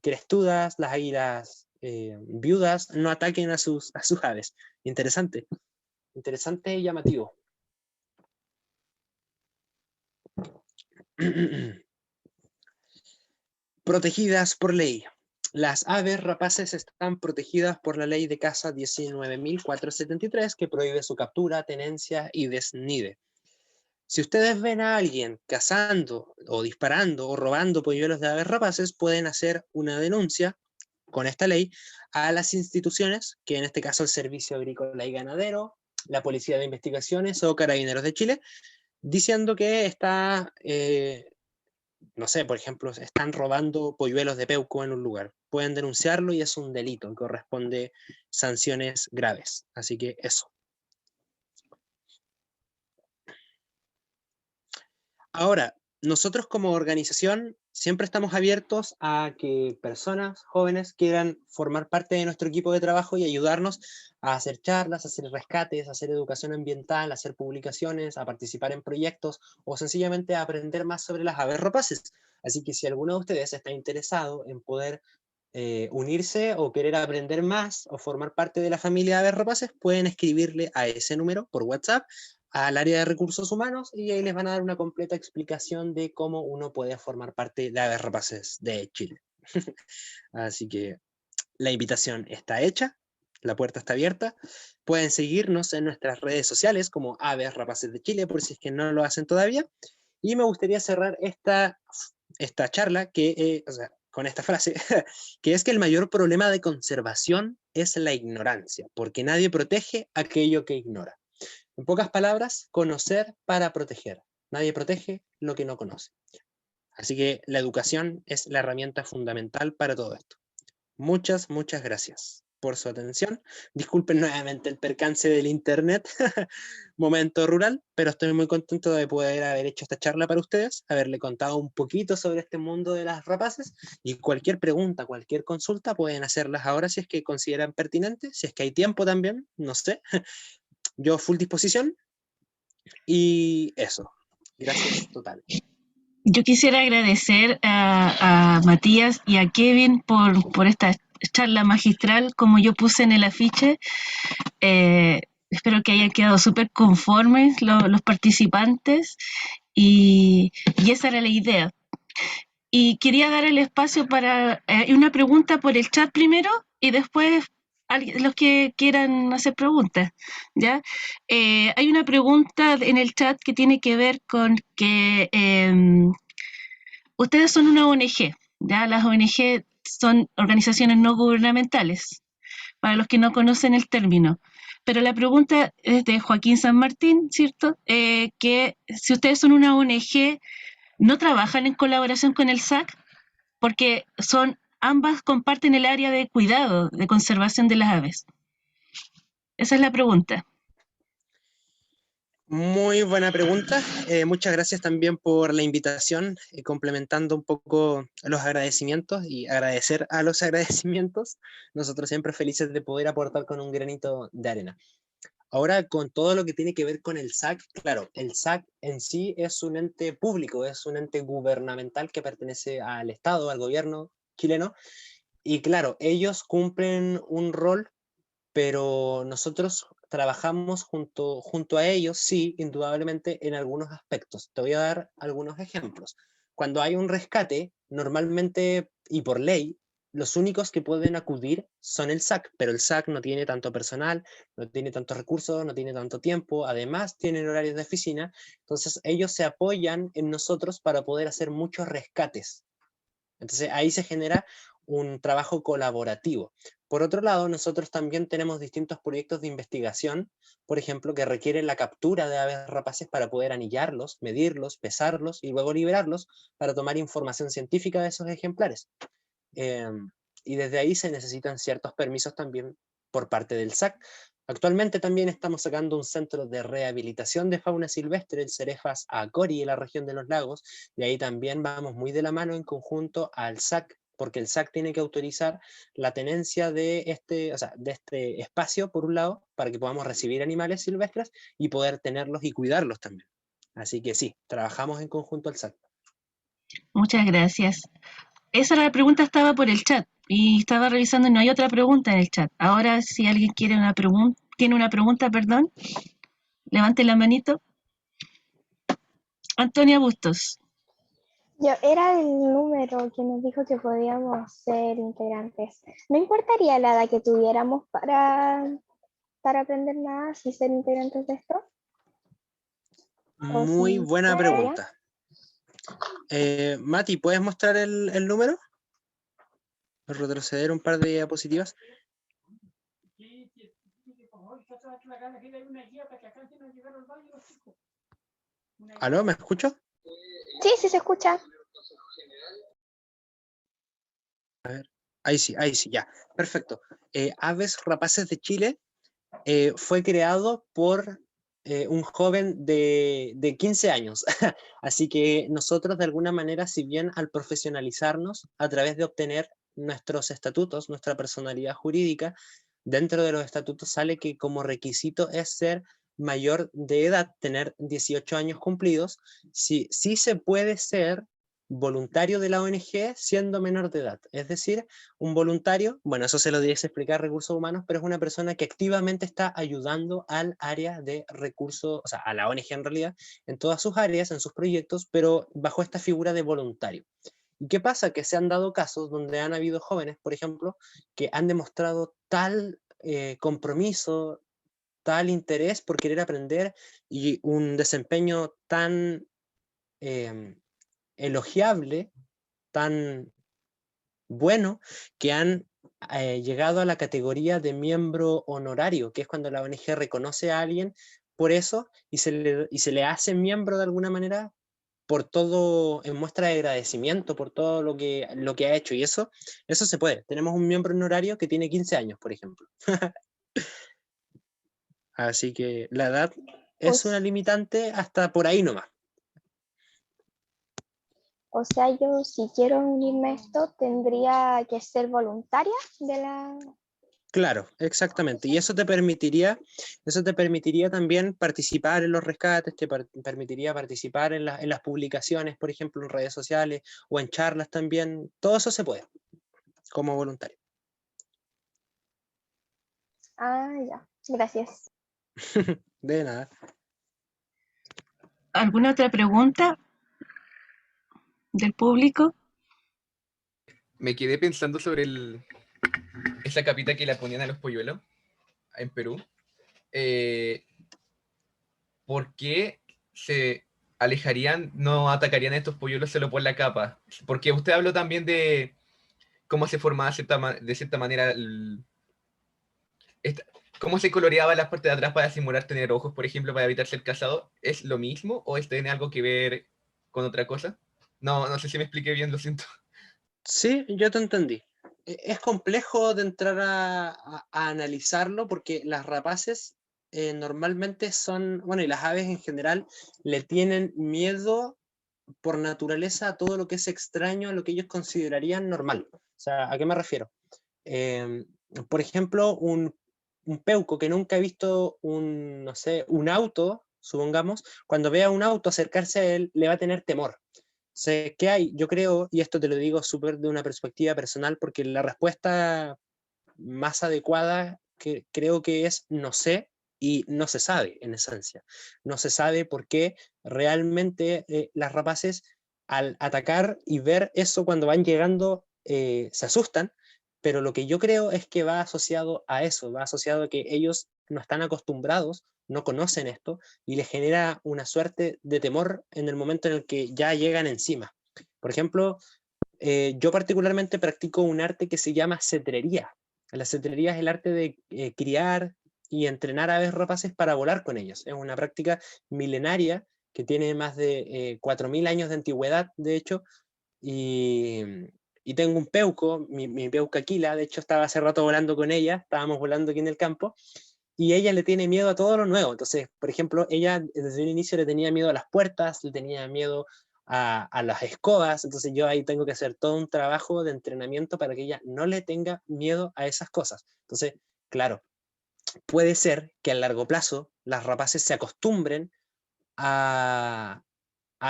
crestudas, las águilas viudas, no ataquen a sus aves. Interesante. Interesante y llamativo. Protegidas por ley. Las aves rapaces están protegidas por la ley de caza 19.473, que prohíbe su captura, tenencia y desnide. Si ustedes ven a alguien cazando o disparando o robando polluelos de aves rapaces, pueden hacer una denuncia con esta ley a las instituciones, que en este caso el Servicio Agrícola y Ganadero, la Policía de Investigaciones o Carabineros de Chile, diciendo que está... no sé, por ejemplo, están robando polluelos de peuco en un lugar. Pueden denunciarlo y es un delito y corresponde sanciones graves. Así que eso. Ahora, nosotros como organización siempre estamos abiertos a que personas jóvenes quieran formar parte de nuestro equipo de trabajo y ayudarnos a hacer charlas, a hacer rescates, a hacer educación ambiental, a hacer publicaciones, a participar en proyectos o sencillamente a aprender más sobre las aves rapaces. Así que si alguno de ustedes está interesado en poder unirse o querer aprender más o formar parte de la familia de aves rapaces, pueden escribirle a ese número por WhatsApp al área de recursos humanos y ahí les van a dar una completa explicación de cómo uno puede formar parte de Aves Rapaces de Chile. Así que la invitación está hecha, la puerta está abierta. Pueden seguirnos en nuestras redes sociales como Aves Rapaces de Chile, por si es que no lo hacen todavía. Y me gustaría cerrar esta charla, o sea, con esta frase, que es que el mayor problema de conservación es la ignorancia, porque nadie protege aquello que ignora. En pocas palabras, conocer para proteger. Nadie protege lo que no conoce. Así que la educación es la herramienta fundamental para todo esto. Muchas, muchas gracias por su atención. Disculpen nuevamente el percance del internet, momento rural, pero estoy muy contento de poder haber hecho esta charla para ustedes, haberle contado un poquito sobre este mundo de las rapaces, y cualquier pregunta, cualquier consulta pueden hacerlas ahora si es que consideran pertinente, si es que hay tiempo también, no sé. Yo full disposición, y eso. Gracias, total. Yo quisiera agradecer a Matías y a Kevin por esta charla magistral, como yo puse en el afiche. Espero que hayan quedado súper conformes los participantes y esa era la idea. Y quería dar el espacio para una pregunta por el chat primero y después los que quieran hacer preguntas, ¿ya? Hay una pregunta en el chat que tiene que ver con que ustedes son una ONG, ¿ya? Las ONG son organizaciones no gubernamentales, para los que no conocen el término. Pero la pregunta es de Joaquín San Martín, ¿cierto? Que si ustedes son una ONG, ¿no trabajan en colaboración con el SAC? Porque ambas comparten el área de cuidado, de conservación de las aves. Esa es la pregunta. Muy buena pregunta. Muchas gracias también por la invitación, complementando un poco los agradecimientos y agradecer a los agradecimientos. Nosotros siempre felices de poder aportar con un granito de arena. Ahora, con todo lo que tiene que ver con el SAC, claro, el SAC en sí es un ente público, es un ente gubernamental que pertenece al Estado, al gobierno chileno, y claro, ellos cumplen un rol, pero nosotros trabajamos junto a ellos, sí, indudablemente, en algunos aspectos. Te voy a dar algunos ejemplos. Cuando hay un rescate, normalmente, y por ley, los únicos que pueden acudir son el SAC, pero el SAC no tiene tanto personal, no tiene tantos recursos, no tiene tanto tiempo, además tienen horarios de oficina, entonces ellos se apoyan en nosotros para poder hacer muchos rescates. Entonces ahí se genera un trabajo colaborativo. Por otro lado, nosotros también tenemos distintos proyectos de investigación, por ejemplo, que requieren la captura de aves rapaces para poder anillarlos, medirlos, pesarlos y luego liberarlos para tomar información científica de esos ejemplares. Y desde ahí se necesitan ciertos permisos también por parte del SAC. Actualmente también estamos sacando un centro de rehabilitación de fauna silvestre, el Cerefas Acori, en la región de los lagos, y ahí también vamos muy de la mano en conjunto al SAC, porque el SAC tiene que autorizar la tenencia de este espacio, por un lado, para que podamos recibir animales silvestres y poder tenerlos y cuidarlos también. Así que sí, trabajamos en conjunto al SAC. Muchas gracias. Esa era la pregunta, estaba por el chat y estaba revisando y no hay otra pregunta en el chat. Ahora, si alguien tiene una pregunta, perdón, levante la manito. Antonia Bustos. Yo era el número que nos dijo que podíamos ser integrantes. ¿No importaría la edad que tuviéramos para aprender más y ser integrantes de esto? Muy buena pregunta. Mati, ¿puedes mostrar el número? Retroceder un par de diapositivas. ¿Aló? ¿Me escucho? Sí, sí se escucha. A ver, ahí sí, ya. Perfecto. Aves Rapaces de Chile fue creado por un joven de 15 años. Así que nosotros de alguna manera, si bien al profesionalizarnos a través de obtener nuestros estatutos, nuestra personalidad jurídica, dentro de los estatutos sale que como requisito es ser mayor de edad, tener 18 años cumplidos. Sí se puede ser voluntario de la ONG siendo menor de edad. Es decir, un voluntario, bueno, eso se lo debes explicar recursos humanos, pero es una persona que activamente está ayudando al área de recursos, o sea, a la ONG en realidad, en todas sus áreas, en sus proyectos, pero bajo esta figura de voluntario. ¿Y qué pasa? Que se han dado casos donde han habido jóvenes, por ejemplo, que han demostrado tal compromiso, tal interés por querer aprender y un desempeño tan elogiable, tan bueno que han llegado a la categoría de miembro honorario, que es cuando la ONG reconoce a alguien por eso y se le hace miembro de alguna manera por todo, en muestra de agradecimiento por todo lo que ha hecho, y eso se puede. Tenemos un miembro honorario que tiene 15 años, por ejemplo. Así que la edad es una limitante hasta por ahí nomás. O sea, yo si quiero unirme a esto, tendría que ser voluntaria de la... Claro, exactamente. Y eso te permitiría también participar en los rescates, te permitiría participar en las publicaciones, por ejemplo, en redes sociales o en charlas también. Todo eso se puede, como voluntario. Ah, ya. Gracias. De nada. ¿Alguna otra pregunta del público? Me quedé pensando sobre esa capita que le ponían a los polluelos en Perú. ¿Por qué se alejarían, no atacarían a estos polluelos solo por la capa? Porque usted habló también de cómo se formaba de cierta manera cómo se coloreaba las partes de atrás para simular tener ojos, por ejemplo, para evitar ser cazado. ¿Es lo mismo o tiene algo que ver con otra cosa? No sé si me expliqué bien, lo siento. Sí, yo te entendí. Es complejo de entrar a analizarlo porque las rapaces normalmente son, bueno, y las aves en general le tienen miedo por naturaleza a todo lo que es extraño, a lo que ellos considerarían normal. O sea, ¿a qué me refiero? Por ejemplo, un peuco que nunca ha visto no sé, un auto, supongamos, cuando vea un auto acercarse a él, le va a tener temor. Sé que hay, yo creo, y esto te lo digo súper de una perspectiva personal, porque la respuesta más adecuada que creo que es no sé y no se sabe en esencia. No se sabe por qué realmente las rapaces al atacar y ver eso cuando van llegando se asustan, pero lo que yo creo es que va asociado a eso, va asociado a que ellos no están acostumbrados, no conocen esto y les genera una suerte de temor en el momento en el que ya llegan encima. Por ejemplo, yo particularmente practico un arte que se llama cetrería. La cetrería es el arte de criar y entrenar aves rapaces para volar con ellos. Es una práctica milenaria que tiene más de 4.000 años de antigüedad, de hecho, y tengo un peuco, mi peuca Aquila, de hecho estaba hace rato volando con ella, estábamos volando aquí en el campo, y ella le tiene miedo a todo lo nuevo. Entonces, por ejemplo, ella desde un inicio le tenía miedo a las puertas, le tenía miedo a las escobas, entonces yo ahí tengo que hacer todo un trabajo de entrenamiento para que ella no le tenga miedo a esas cosas. Entonces, claro, puede ser que a largo plazo las rapaces se acostumbren a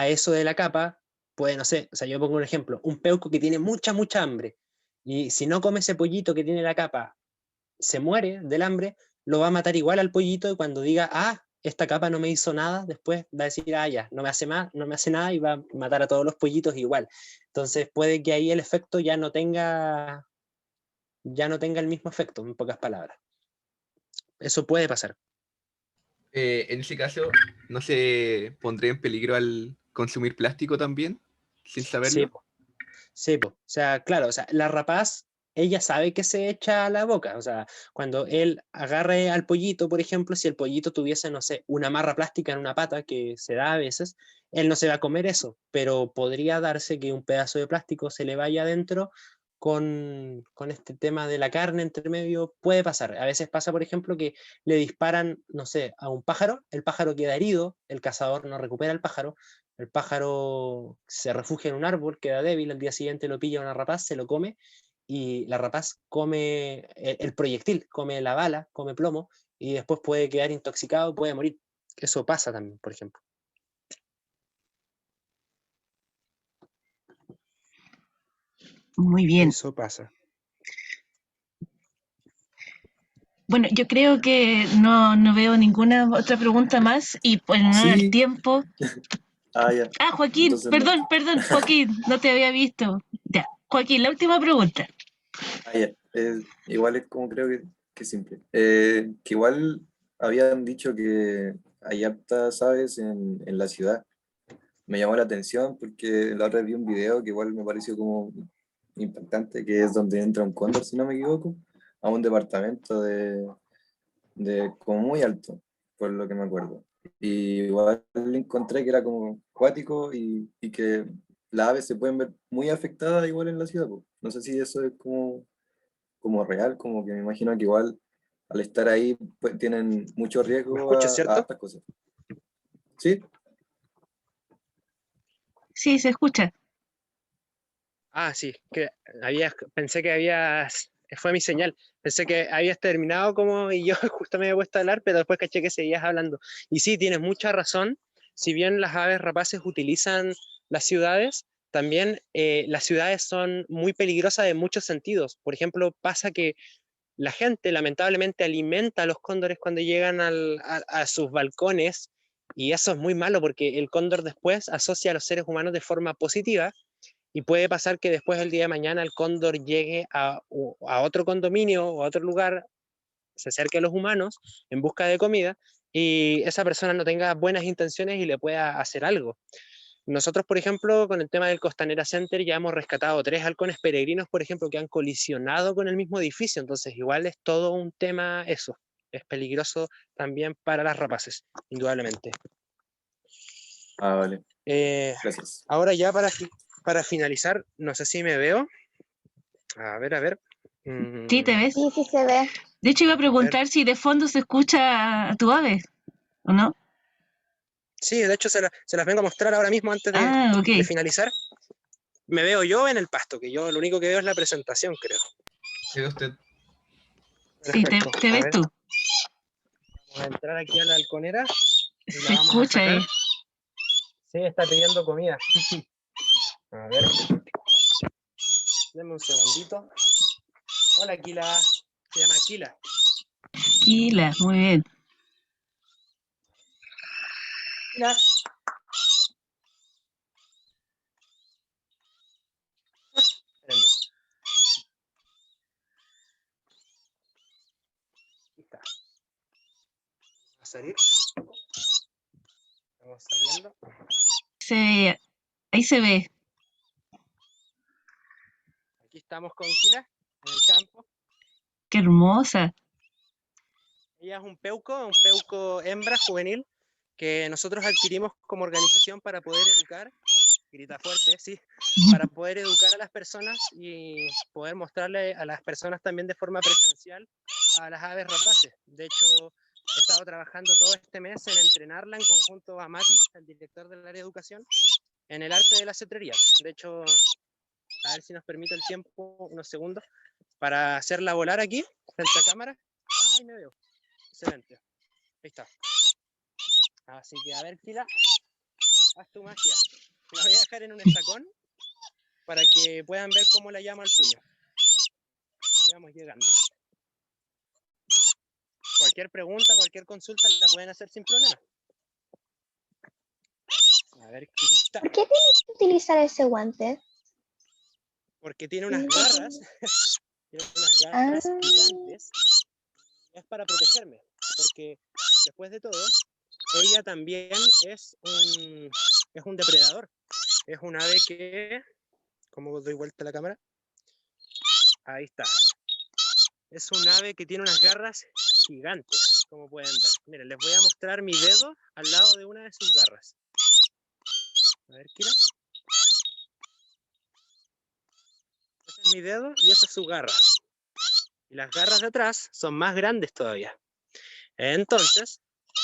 eso de la capa. Puede, no sé, o sea, yo pongo un ejemplo, un peuco que tiene mucha hambre, y si no come ese pollito que tiene la capa, se muere del hambre, lo va a matar igual al pollito, y cuando diga, esta capa no me hizo nada, después va a decir, ya, no me hace nada, y va a matar a todos los pollitos igual. Entonces puede que ahí el efecto ya no tenga el mismo efecto, en pocas palabras. Eso puede pasar. En ese caso, ¿no se pondría en peligro al consumir plástico también, sin saberlo? Sí, o sea, claro, o sea, la rapaz, ella sabe que se echa a la boca. O sea, cuando él agarre al pollito, por ejemplo, si el pollito tuviese, no sé, una marra plástica en una pata, que se da a veces, él no se va a comer eso, pero podría darse que un pedazo de plástico se le vaya adentro con este tema de la carne entre medio. Puede pasar. A veces pasa, por ejemplo, que le disparan, no sé, a un pájaro, el pájaro queda herido, el cazador no recupera el pájaro se refugia en un árbol, queda débil, al día siguiente lo pilla una rapaz, se lo come, y la rapaz come el proyectil, come la bala, come plomo, y después puede quedar intoxicado, puede morir. Eso pasa también, por ejemplo. Muy bien. Eso pasa. Bueno, yo creo que no veo ninguna otra pregunta más, y pues no Sí. el tiempo. Ya. Joaquín, Entonces no. perdón, Joaquín, no te había visto. Ya, Joaquín, la última pregunta. Ya. Igual es como creo que simple. Que igual habían dicho que hay hartas aves en la ciudad. Me llamó la atención porque la otra vez vi un video que igual me pareció como impactante, que es donde entra un cóndor, si no me equivoco, a un departamento como muy alto, por lo que me acuerdo. Y igual encontré que era como acuático y que las aves se pueden ver muy afectadas igual en la ciudad, po. No sé si eso es como real, como que me imagino que igual al estar ahí pues, tienen mucho riesgo ¿Me escuchas, a cierto? estas cosas. ¿Sí? Sí, se escucha. Ah, sí, pensé que fue mi señal, pensé que habías terminado como y yo justo me había puesto a hablar, pero después caché que seguías hablando. Y sí, tienes mucha razón, si bien las aves rapaces utilizan las ciudades, también las ciudades son muy peligrosas en muchos sentidos. Por ejemplo, pasa que la gente lamentablemente alimenta a los cóndores cuando llegan a sus balcones y eso es muy malo porque el cóndor después asocia a los seres humanos de forma positiva y puede pasar que después el día de mañana el cóndor llegue a otro condominio o a otro lugar, se acerque a los humanos en busca de comida y esa persona no tenga buenas intenciones y le pueda hacer algo. Nosotros, por ejemplo, con el tema del Costanera Center ya hemos rescatado 3 halcones peregrinos, por ejemplo, que han colisionado con el mismo edificio, entonces igual es todo un tema eso. Es peligroso también para las rapaces, indudablemente. Ah, vale. Gracias. Ahora ya para finalizar, no sé si me veo. A ver. Sí, ¿te ves? Sí, sí se ve. De hecho, iba a preguntar si de fondo se escucha a tu ave, ¿o no? Sí, de hecho se las vengo a mostrar ahora mismo antes de finalizar. Me veo yo en el pasto, que yo lo único que veo es la presentación, creo. ¿Se ve usted? Sí, te ves tú. Vamos a entrar aquí a la halconera. Y Se escucha ahí. Sí, está pidiendo comida. A ver. Deme un segundito. Hola, Aquila. Se llama Aquila. Aquila, muy bien. Aquila. Espérenme. Aquí está. Vamos a salir. Estamos saliendo. Ahí se ve. Aquí estamos con Aquila, en el campo. Qué hermosa. Ella es un peuco hembra juvenil, que nosotros adquirimos como organización para poder educar, grita fuerte, sí, para poder educar a las personas y poder mostrarle a las personas también de forma presencial a las aves rapaces. De hecho, he estado trabajando todo este mes en entrenarla en conjunto a Mati, el director del área de educación, en el arte de la cetrería. De hecho, a ver si nos permite el tiempo, unos segundos, para hacerla volar aquí, frente a cámara. ¡Ay, me veo! Excelente. Ahí está. Así que a ver, Kila, haz tu magia. La voy a dejar en un estacón para que puedan ver cómo la llamo al puño. Y vamos llegando. Cualquier pregunta, cualquier consulta la pueden hacer sin problema. A ver, Kilita. ¿Por qué tienes que utilizar ese guante? Porque tiene unas garras. Tiene unas garras gigantes. Es para protegerme. Porque después de todo, ella también es un depredador. Es un ave que, ¿cómo doy vuelta a la cámara? Ahí está. Es un ave que tiene unas garras gigantes, como pueden ver. Miren, les voy a mostrar mi dedo al lado de una de sus garras. A ver, Kira. Ese es mi dedo y esa es su garra. Y las garras de atrás son más grandes todavía. Entonces,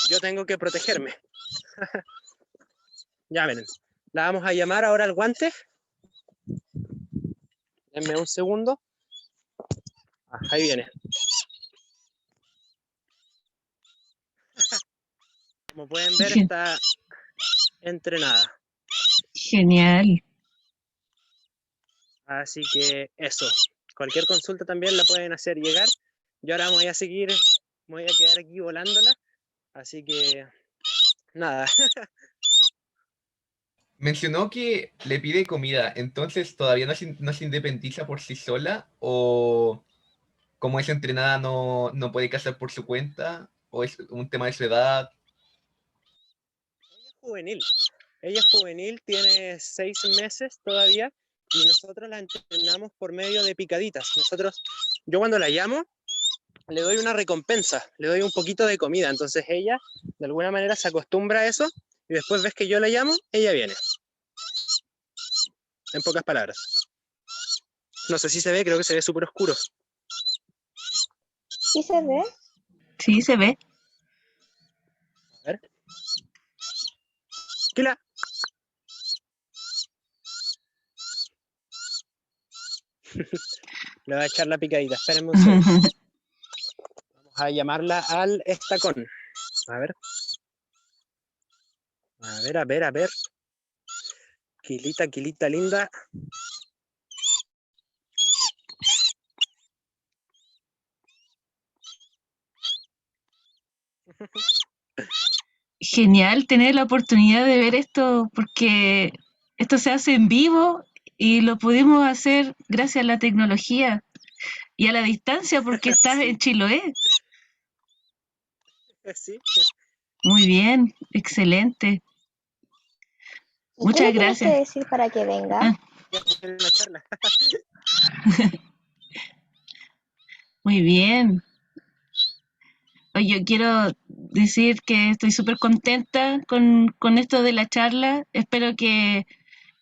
yo tengo que protegerme. Ya miren. La vamos a llamar ahora al guante. Denme un segundo. Ahí viene. Como pueden ver, está entrenada. Genial. Así que eso. Cualquier consulta también la pueden hacer llegar. Yo ahora voy a seguir, me voy a quedar aquí volándola. Así que, nada. Mencionó que le pide comida, entonces todavía no se independiza por sí sola, o como es entrenada no puede cazar por su cuenta, o es un tema de su edad. Ella es juvenil, tiene 6 meses todavía y nosotros la entrenamos por medio de picaditas. Yo cuando la llamo, le doy una recompensa, le doy un poquito de comida, entonces ella de alguna manera se acostumbra a eso y después ves que yo la llamo, ella viene. En pocas palabras. No sé si se ve, creo que se ve súper oscuro. ¿Sí se ve? Sí, se ve. A ver. Kila. Le voy a echar la picadita, espérenme un segundo. Vamos a llamarla al estacón. A ver. A ver. Quilita linda. Genial tener la oportunidad de ver esto, porque esto se hace en vivo y lo pudimos hacer gracias a la tecnología y a la distancia, porque estás Sí. en Chiloé. Sí. Muy bien, excelente. ¿Y qué Muchas le tienes que gracias. decir para que venga? Ah, Ya fue una charla. muy bien. Oye, yo quiero decir que estoy súper contenta con esto de la charla. Espero que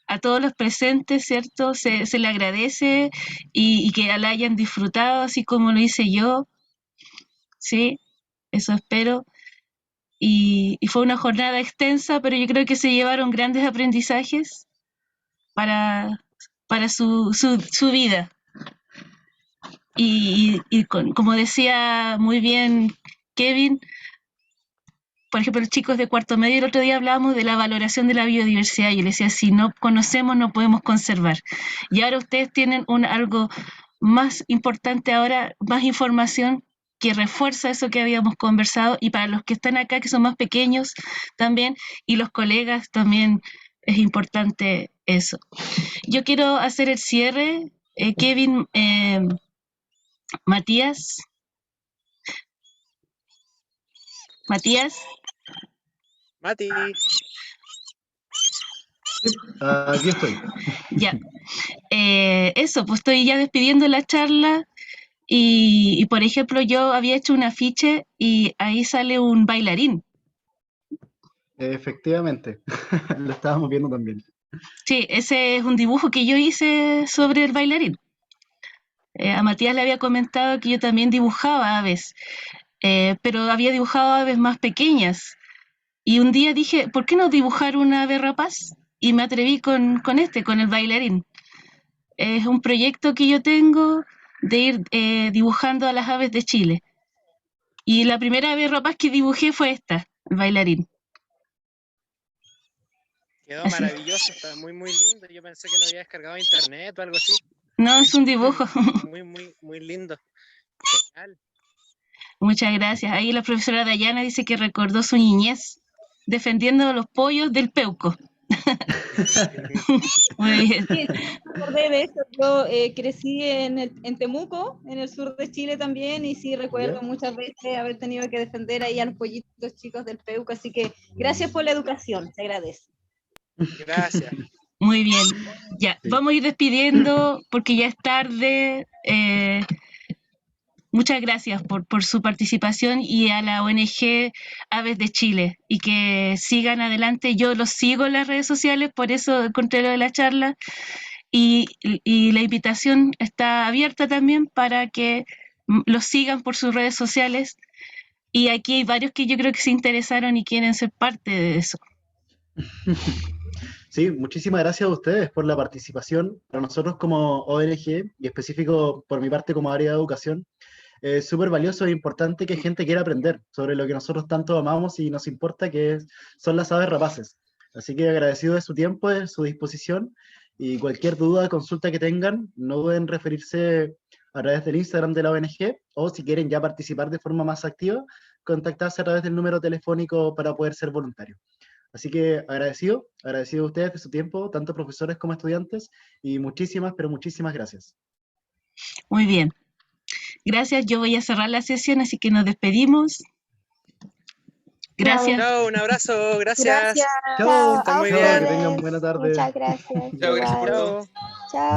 a todos los presentes, ¿cierto? Se le agradece y que la hayan disfrutado así como lo hice yo, ¿sí? Eso espero. Y fue una jornada extensa, pero yo creo que se llevaron grandes aprendizajes para, para su vida. Como decía muy bien Kevin, por ejemplo, los chicos de cuarto medio, el otro día hablábamos de la valoración de la biodiversidad y yo les decía, si no conocemos no podemos conservar. Y ahora ustedes tienen algo más importante ahora, más información que refuerza eso que habíamos conversado, y para los que están acá, que son más pequeños también, y los colegas también es importante eso. Yo quiero hacer el cierre, Kevin, Matías. Mati. Aquí estoy. Ya. Eso, pues estoy ya despidiendo la charla y, por ejemplo, yo había hecho un afiche y ahí sale un bailarín. Efectivamente, lo estábamos viendo también. Sí, ese es un dibujo que yo hice sobre el bailarín. A Matías le había comentado que yo también dibujaba aves, pero había dibujado aves más pequeñas. Y un día dije, ¿por qué no dibujar una ave rapaz? Y me atreví con el bailarín. Es un proyecto que yo tengo de ir dibujando a las aves de Chile. Y la primera ave rapaz que dibujé fue esta, el bailarín. Quedó Así. maravilloso, está muy lindo. Yo pensé que lo había descargado a internet o algo así. No, es un dibujo. Muy lindo. Genial. Muchas gracias. Ahí la profesora Dayana dice que recordó su niñez defendiendo los pollos del Peuco. Muy bien. Sí, me acordé de eso. Yo crecí en Temuco, en el sur de Chile también, y sí recuerdo muchas veces haber tenido que defender ahí a los pollitos chicos del Peuco, así que gracias por la educación, se agradece. Gracias. Muy bien. Ya, Sí. vamos a ir despidiendo porque ya es tarde. Muchas gracias por su participación y a la ONG Aves de Chile, y que sigan adelante. Yo los sigo en las redes sociales, por eso encontré lo de la charla, y la invitación está abierta también para que los sigan por sus redes sociales, y aquí hay varios que yo creo que se interesaron y quieren ser parte de eso. Sí, muchísimas gracias a ustedes por la participación. Para nosotros como ONG, y específico por mi parte como área de educación, es súper valioso e importante que gente quiera aprender sobre lo que nosotros tanto amamos y nos importa, que son las aves rapaces. Así que agradecido de su tiempo, de su disposición, y cualquier duda, consulta que tengan, no duden en referirse a través del Instagram de la ONG, o si quieren ya participar de forma más activa, contactarse a través del número telefónico para poder ser voluntario. Así que agradecido a ustedes de su tiempo, tanto profesores como estudiantes, y muchísimas, pero muchísimas gracias. Muy bien. Gracias, yo voy a cerrar la sesión, así que nos despedimos. Gracias. Chao, un abrazo, gracias. Gracias. Chao, Están muy chao, bien. que tengan buena tarde. Muchas gracias. Chao, gracias por Igual. todo. Chao. Chao.